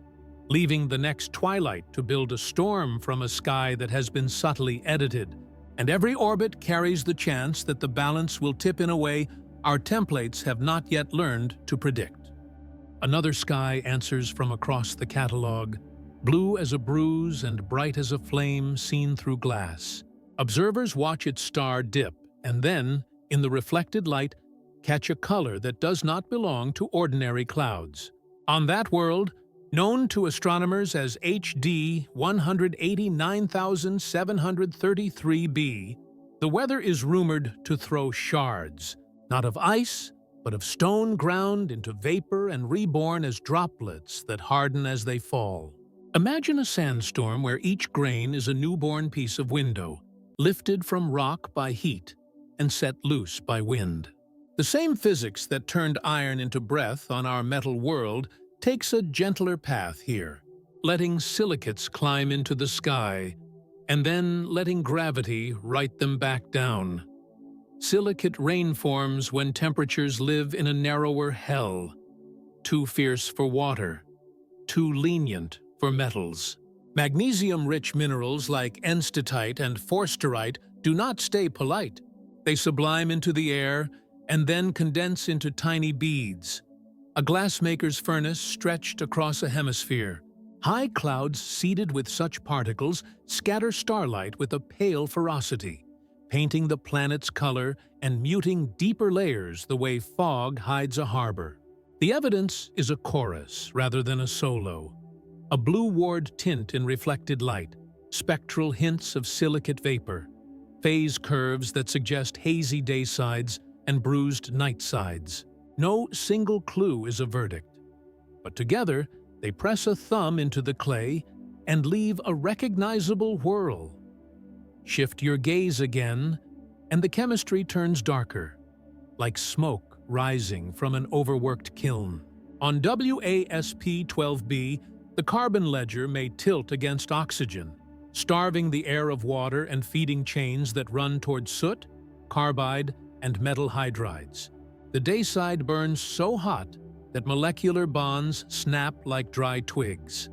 leaving the next twilight to build a storm from a sky that has been subtly edited. And every orbit carries the chance that the balance will tip in a way our templates have not yet learned to predict. Another sky answers from across the catalog, blue as a bruise and bright as a flame seen through glass. Observers watch its star dip and then, in the reflected light, catch a color that does not belong to ordinary clouds. On that world, known to astronomers as HD 189,733b, the weather is rumored to throw shards, not of ice, but of stone ground into vapor and reborn as droplets that harden as they fall. Imagine a sandstorm where each grain is a newborn piece of window, lifted from rock by heat and set loose by wind. The same physics that turned iron into breath on our metal world takes a gentler path here, letting silicates climb into the sky and then letting gravity write them back down. Silicate rain forms when temperatures live in a narrower hell, too fierce for water, too lenient for metals. Magnesium-rich minerals like enstatite and forsterite do not stay polite. They sublime into the air and then condense into tiny beads. A glassmaker's furnace stretched across a hemisphere. High clouds seeded with such particles scatter starlight with a pale ferocity, painting the planet's color and muting deeper layers the way fog hides a harbor. The evidence is a chorus rather than a solo, a blue-ward tint in reflected light, spectral hints of silicate vapor, phase curves that suggest hazy daysides and bruised nightsides. No single clue is a verdict, but together they press a thumb into the clay and leave a recognizable whirl. Shift your gaze again, and the chemistry turns darker, like smoke rising from an overworked kiln. On WASP-12b, the carbon ledger may tilt against oxygen, starving the air of water and feeding chains that run toward soot, carbide, and metal hydrides. The dayside burns so hot that molecular bonds snap like dry twigs,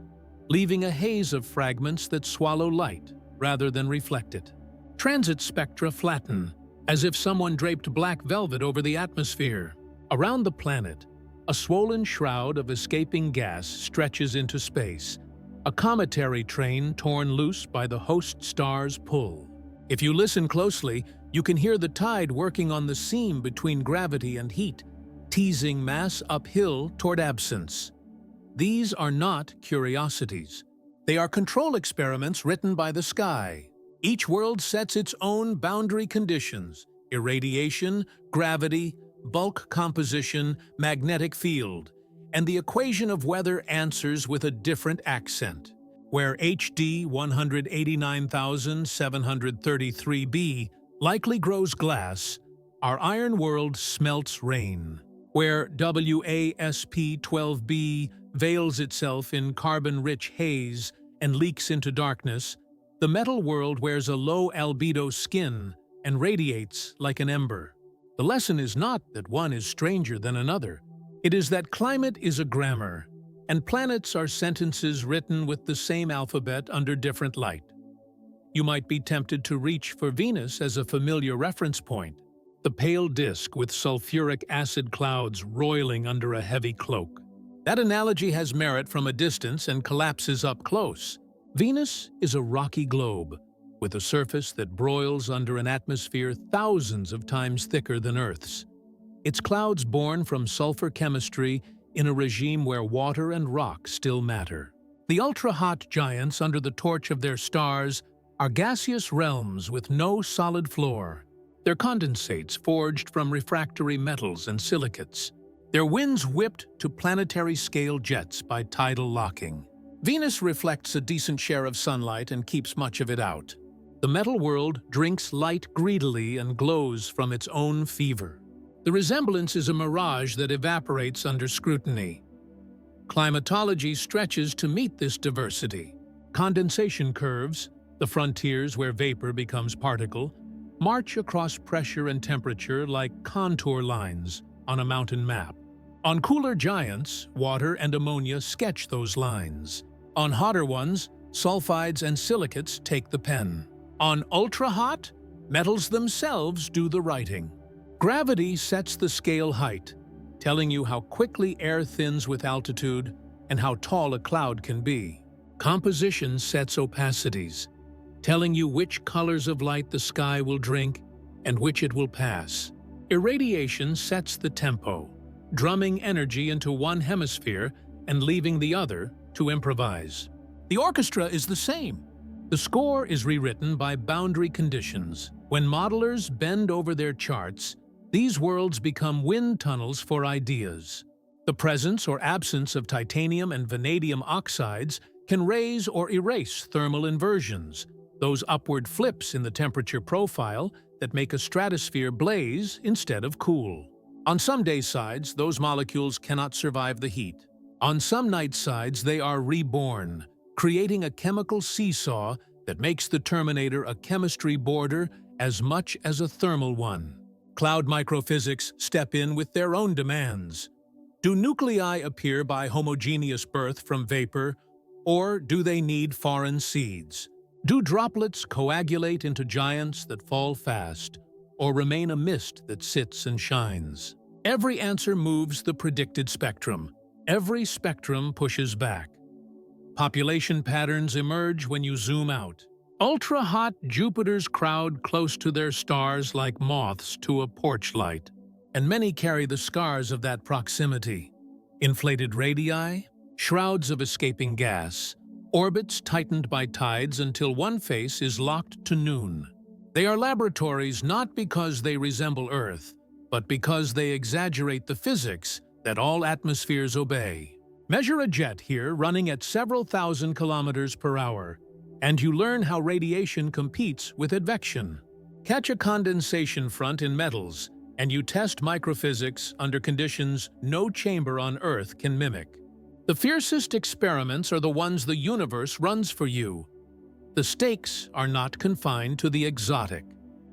leaving a haze of fragments that swallow light rather than reflect it. Transit spectra flatten, as if someone draped black velvet over the atmosphere. Around the planet, A swollen shroud of escaping gas stretches into space, a cometary train torn loose by the host star's pull. If you listen closely, you can hear the tide working on the seam between gravity and heat, teasing mass uphill toward absence. These are not curiosities. They are control experiments written by the sky. Each world sets its own boundary conditions: irradiation, gravity, bulk composition, magnetic field, and the equation of weather answers with a different accent. Where HD 189,733b likely grows glass, our iron world smelts rain. Where WASP 12b veils itself in carbon-rich haze and leaks into darkness, the metal world wears a low albedo skin and radiates like an ember. The lesson is not that one is stranger than another. It is that climate is a grammar, and planets are sentences written with the same alphabet under different light. You might be tempted to reach for Venus as a familiar reference point, the pale disk with sulfuric acid clouds roiling under a heavy cloak. That analogy has merit from a distance and collapses up close. Venus is a rocky globe, with a surface that broils under an atmosphere thousands of times thicker than Earth's. Its clouds born from sulfur chemistry in a regime where water and rock still matter. The ultra-hot giants under the torch of their stars are gaseous realms with no solid floor. They're condensates forged from refractory metals and silicates. Their winds whipped to planetary-scale jets by tidal locking. Venus reflects a decent share of sunlight and keeps much of it out. The metal world drinks light greedily and glows from its own fever. The resemblance is a mirage that evaporates under scrutiny. Climatology stretches to meet this diversity. Condensation curves, the frontiers where vapor becomes particle, march across pressure and temperature like contour lines on a mountain map. On cooler giants, water and ammonia sketch those lines. On hotter ones, sulfides and silicates take the pen. On ultra-hot, metals themselves do the writing. Gravity sets the scale height, telling you how quickly air thins with altitude and how tall a cloud can be. Composition sets opacities, telling you which colors of light the sky will drink and which it will pass. Irradiation sets the tempo, drumming energy into one hemisphere and leaving the other to improvise. The orchestra is the same. The score is rewritten by boundary conditions. When modelers bend over their charts, these worlds become wind tunnels for ideas. The presence or absence of titanium and vanadium oxides can raise or erase thermal inversions, those upward flips in the temperature profile that make a stratosphere blaze instead of cool. On some daysides, those molecules cannot survive the heat. On some nightsides, they are reborn, creating a chemical seesaw that makes the Terminator a chemistry border as much as a thermal one. Cloud microphysics step in with their own demands. Do nuclei appear by homogeneous birth from vapor, or do they need foreign seeds? Do droplets coagulate into giants that fall fast, or remain a mist that sits and shines? Every answer moves the predicted spectrum. Every spectrum pushes back. Population patterns emerge when you zoom out. Ultra-hot Jupiters crowd close to their stars like moths to a porch light, and many carry the scars of that proximity. Inflated radii, shrouds of escaping gas, orbits tightened by tides until one face is locked to noon. They are laboratories not because they resemble Earth, but because they exaggerate the physics that all atmospheres obey. Measure a jet here running at several thousand kilometers per hour, and you learn how radiation competes with advection. Catch a condensation front in metals, and you test microphysics under conditions no chamber on Earth can mimic. The fiercest experiments are the ones the universe runs for you. The stakes are not confined to the exotic.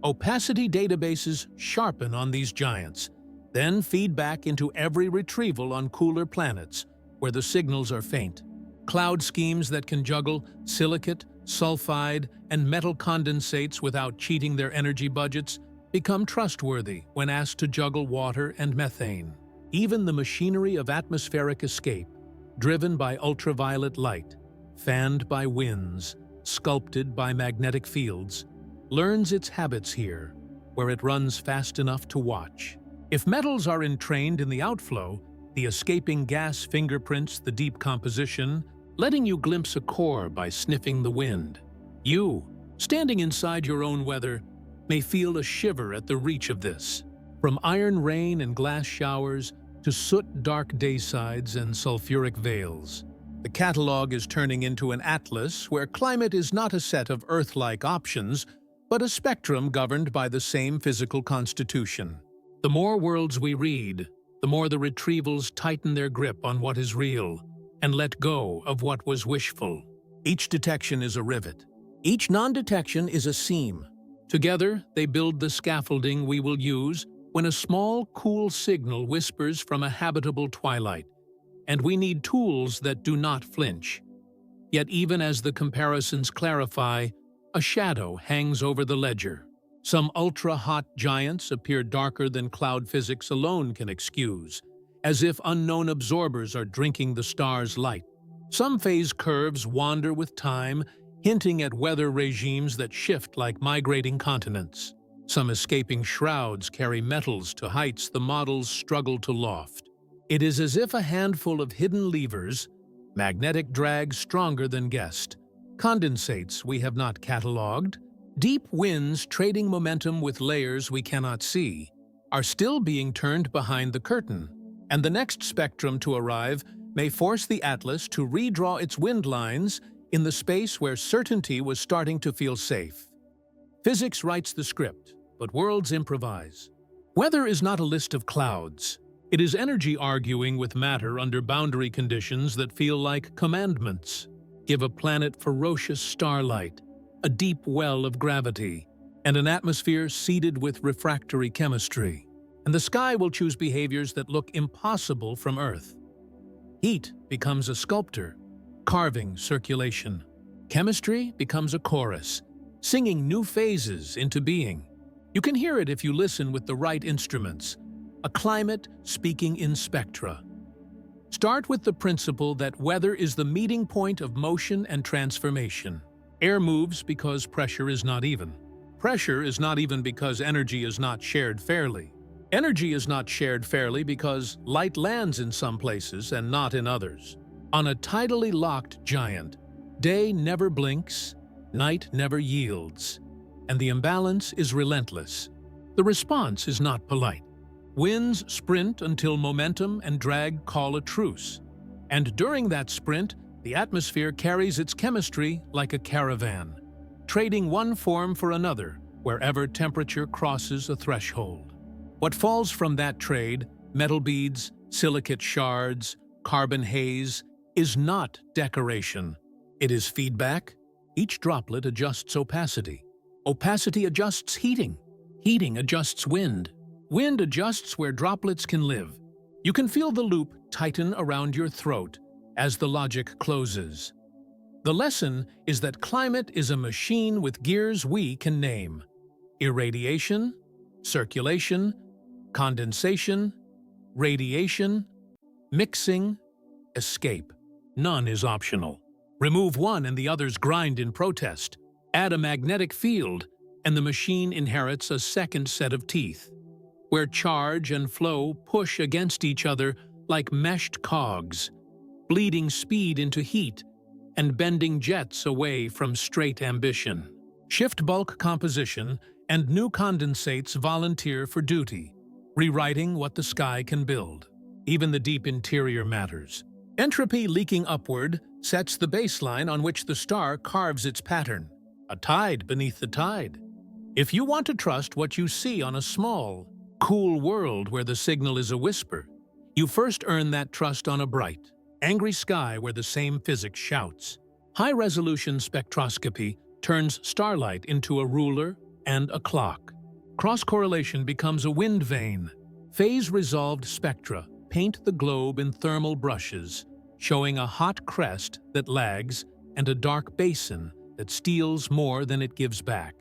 Opacity databases sharpen on these giants, then feed back into every retrieval on cooler planets, where the signals are faint. Cloud schemes that can juggle silicate, sulfide, and metal condensates without cheating their energy budgets become trustworthy when asked to juggle water and methane. Even the machinery of atmospheric escape, driven by ultraviolet light, fanned by winds, sculpted by magnetic fields, learns its habits here, where it runs fast enough to watch. If metals are entrained in the outflow, the escaping gas fingerprints the deep composition, letting you glimpse a core by sniffing the wind. You, standing inside your own weather, may feel a shiver at the reach of this. From iron rain and glass showers to soot-dark daysides and sulfuric veils, the catalog is turning into an atlas where climate is not a set of Earth-like options, but a spectrum governed by the same physical constitution. The more worlds we read, the more the retrievals tighten their grip on what is real and let go of what was wishful. Each detection is a rivet. Each non-detection is a seam. Together, they build the scaffolding we will use when a small, cool signal whispers from a habitable twilight, and we need tools that do not flinch. Yet even as the comparisons clarify, a shadow hangs over the ledger. Some ultra-hot giants appear darker than cloud physics alone can excuse, as if unknown absorbers are drinking the star's light. Some phase curves wander with time, hinting at weather regimes that shift like migrating continents. Some escaping shrouds carry metals to heights the models struggle to loft. It is as if a handful of hidden levers, magnetic drag stronger than guessed, condensates we have not catalogued, deep winds trading momentum with layers we cannot see, are still being turned behind the curtain, and the next spectrum to arrive may force the atlas to redraw its wind lines in the space where certainty was starting to feel safe. Physics writes the script, but worlds improvise. Weather is not a list of clouds. It is energy arguing with matter under boundary conditions that feel like commandments. Give a planet ferocious starlight, a deep well of gravity, and an atmosphere seeded with refractory chemistry, and the sky will choose behaviors that look impossible from Earth. Heat becomes a sculptor, carving circulation. Chemistry becomes a chorus, singing new phases into being. You can hear it if you listen with the right instruments, a climate speaking in spectra. Start with the principle that weather is the meeting point of motion and transformation. Air moves because pressure is not even. Pressure is not even because energy is not shared fairly. Energy is not shared fairly because light lands in some places and not in others. On a tidally locked giant, day never blinks, night never yields, and the imbalance is relentless. The response is not polite. Winds sprint until momentum and drag call a truce, and during that sprint, the atmosphere carries its chemistry like a caravan, trading one form for another wherever temperature crosses a threshold. What falls from that trade, metal beads, silicate shards, carbon haze, is not decoration. It is feedback. Each droplet adjusts opacity. Opacity adjusts heating. Heating adjusts wind. Wind adjusts where droplets can live. You can feel the loop tighten around your throat as the logic closes. The lesson is that climate is a machine with gears we can name. Irradiation, circulation, condensation, radiation, mixing, escape. None is optional. Remove one and the others grind in protest. Add a magnetic field, and the machine inherits a second set of teeth, where charge and flow push against each other like meshed cogs, bleeding speed into heat and bending jets away from straight ambition. Shift bulk composition and new condensates volunteer for duty, rewriting what the sky can build. Even the deep interior matters. Entropy leaking upward sets the baseline on which the star carves its pattern, a tide beneath the tide. If you want to trust what you see on a small, cool world where the signal is a whisper, you first earn that trust on a bright, angry sky where the same physics shouts. High-resolution spectroscopy turns starlight into a ruler and a clock. Cross-correlation becomes a wind vane. Phase-resolved spectra paint the globe in thermal brushes, showing a hot crest that lags and a dark basin that steals more than it gives back.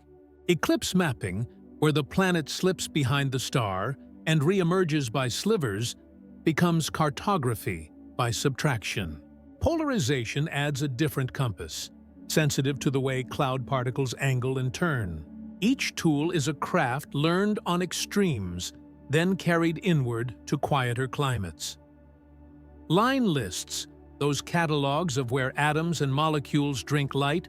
Eclipse mapping, where the planet slips behind the star and re-emerges by slivers, becomes cartography by subtraction. Polarization adds a different compass, sensitive to the way cloud particles angle and turn. Each tool is a craft learned on extremes, then carried inward to quieter climates. Line lists, those catalogs of where atoms and molecules drink light,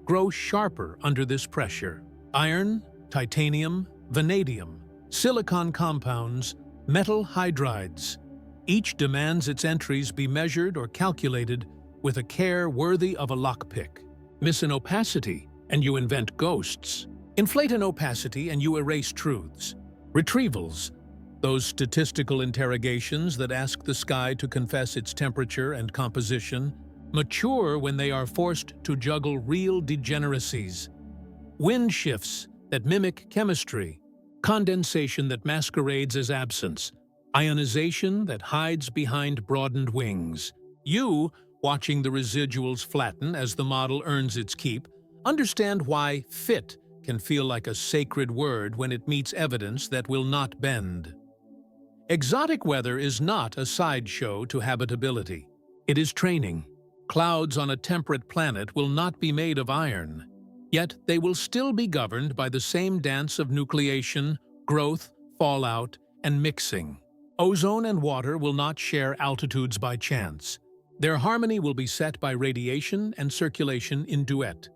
grow sharper under this pressure. Iron, titanium, vanadium, silicon compounds, metal hydrides. Each demands its entries be measured or calculated with a care worthy of a lockpick. Miss an opacity, and you invent ghosts. Inflate an opacity, and you erase truths. Retrievals, those statistical interrogations that ask the sky to confess its temperature and composition, mature when they are forced to juggle real degeneracies. Wind shifts that mimic chemistry, condensation that masquerades as absence, ionization that hides behind broadened wings. You, watching the residuals flatten as the model earns its keep, understand why fit can feel like a sacred word when it meets evidence that will not bend. Exotic weather is not a sideshow to habitability. It is training. Clouds on a temperate planet will not be made of iron, yet they will still be governed by the same dance of nucleation, growth, fallout, and mixing. Ozone and water will not share altitudes by chance. Their harmony will be set by radiation and circulation in duet,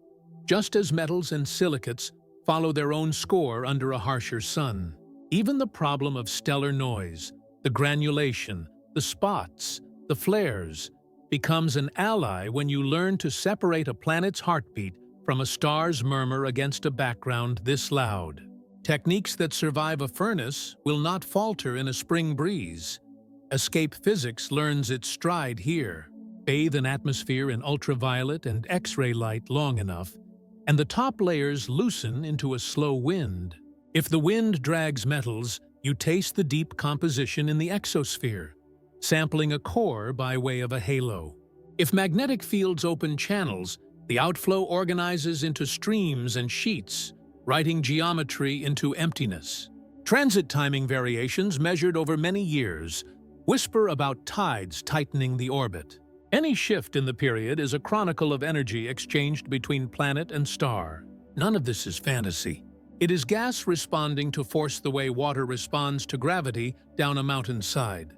just as metals and silicates follow their own score under a harsher sun. Even the problem of stellar noise, the granulation, the spots, the flares, becomes an ally when you learn to separate a planet's heartbeat from a star's murmur against a background this loud. Techniques that survive a furnace will not falter in a spring breeze. Escape physics learns its stride here. Bathe an atmosphere in ultraviolet and X-ray light long enough, and the top layers loosen into a slow wind. If the wind drags metals, you taste the deep composition in the exosphere, sampling a core by way of a halo. If magnetic fields open channels, the outflow organizes into streams and sheets, writing geometry into emptiness. Transit timing variations measured over many years whisper about tides tightening the orbit. Any shift in the period is a chronicle of energy exchanged between planet and star. None of this is fantasy. It is gas responding to force the way water responds to gravity down a mountainside.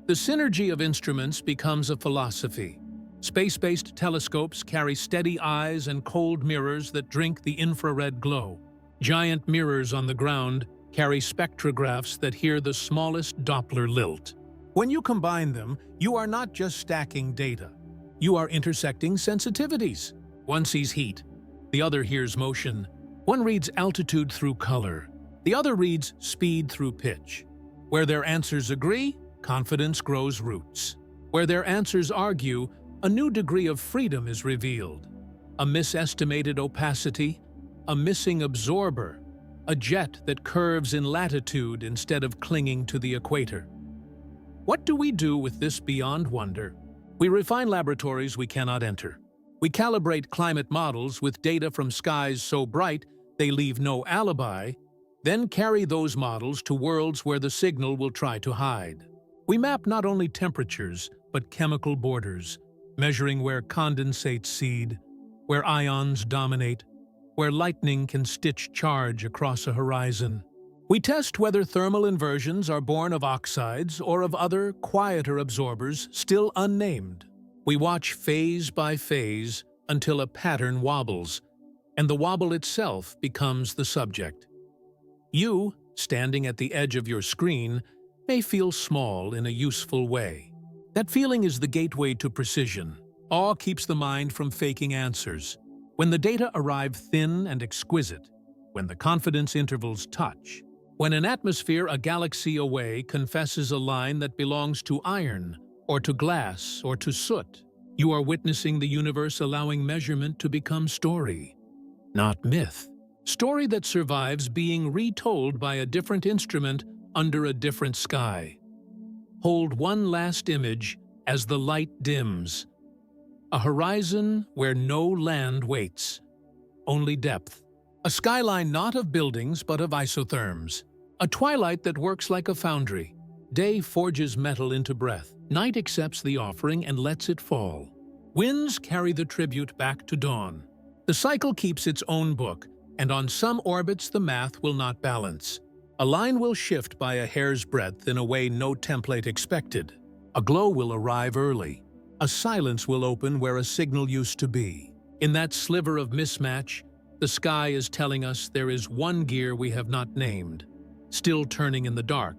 The synergy of instruments becomes a philosophy. Space-based telescopes carry steady eyes and cold mirrors that drink the infrared glow. Giant mirrors on the ground carry spectrographs that hear the smallest Doppler lilt. When you combine them, you are not just stacking data. You are intersecting sensitivities. One sees heat, the other hears motion. One reads altitude through color, the other reads speed through pitch. Where their answers agree, confidence grows roots. Where their answers argue, a new degree of freedom is revealed. A misestimated opacity, a missing absorber, a jet that curves in latitude instead of clinging to the equator. What do we do with this beyond wonder? We refine laboratories we cannot enter. We calibrate climate models with data from skies so bright they leave no alibi, then carry those models to worlds where the signal will try to hide. We map not only temperatures, but chemical borders, measuring where condensates seed, where ions dominate, where lightning can stitch charge across a horizon. We test whether thermal inversions are born of oxides or of other, quieter absorbers still unnamed. We watch phase by phase until a pattern wobbles, and the wobble itself becomes the subject. You, standing at the edge of your screen, may feel small in a useful way. That feeling is the gateway to precision. Awe keeps the mind from faking answers. When the data arrive thin and exquisite, when the confidence intervals touch, when an atmosphere a galaxy away confesses a line that belongs to iron, or to glass, or to soot, you are witnessing the universe allowing measurement to become story, not myth. Story that survives being retold by a different instrument under a different sky. Hold one last image as the light dims. A horizon where no land waits, only depth. A skyline not of buildings but of isotherms. A twilight that works like a foundry, Day forges metal into breath. Night accepts the offering and lets it fall. Winds carry the tribute back to dawn. The cycle keeps its own book, and on some orbits the math will not balance. A line will shift by a hair's breadth in a way no template expected. A glow will arrive early. A silence will open where a signal used to be. In that sliver of mismatch, the sky is telling us there is one gear we have not named, still turning in the dark,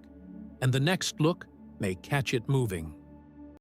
and the next look may catch it moving.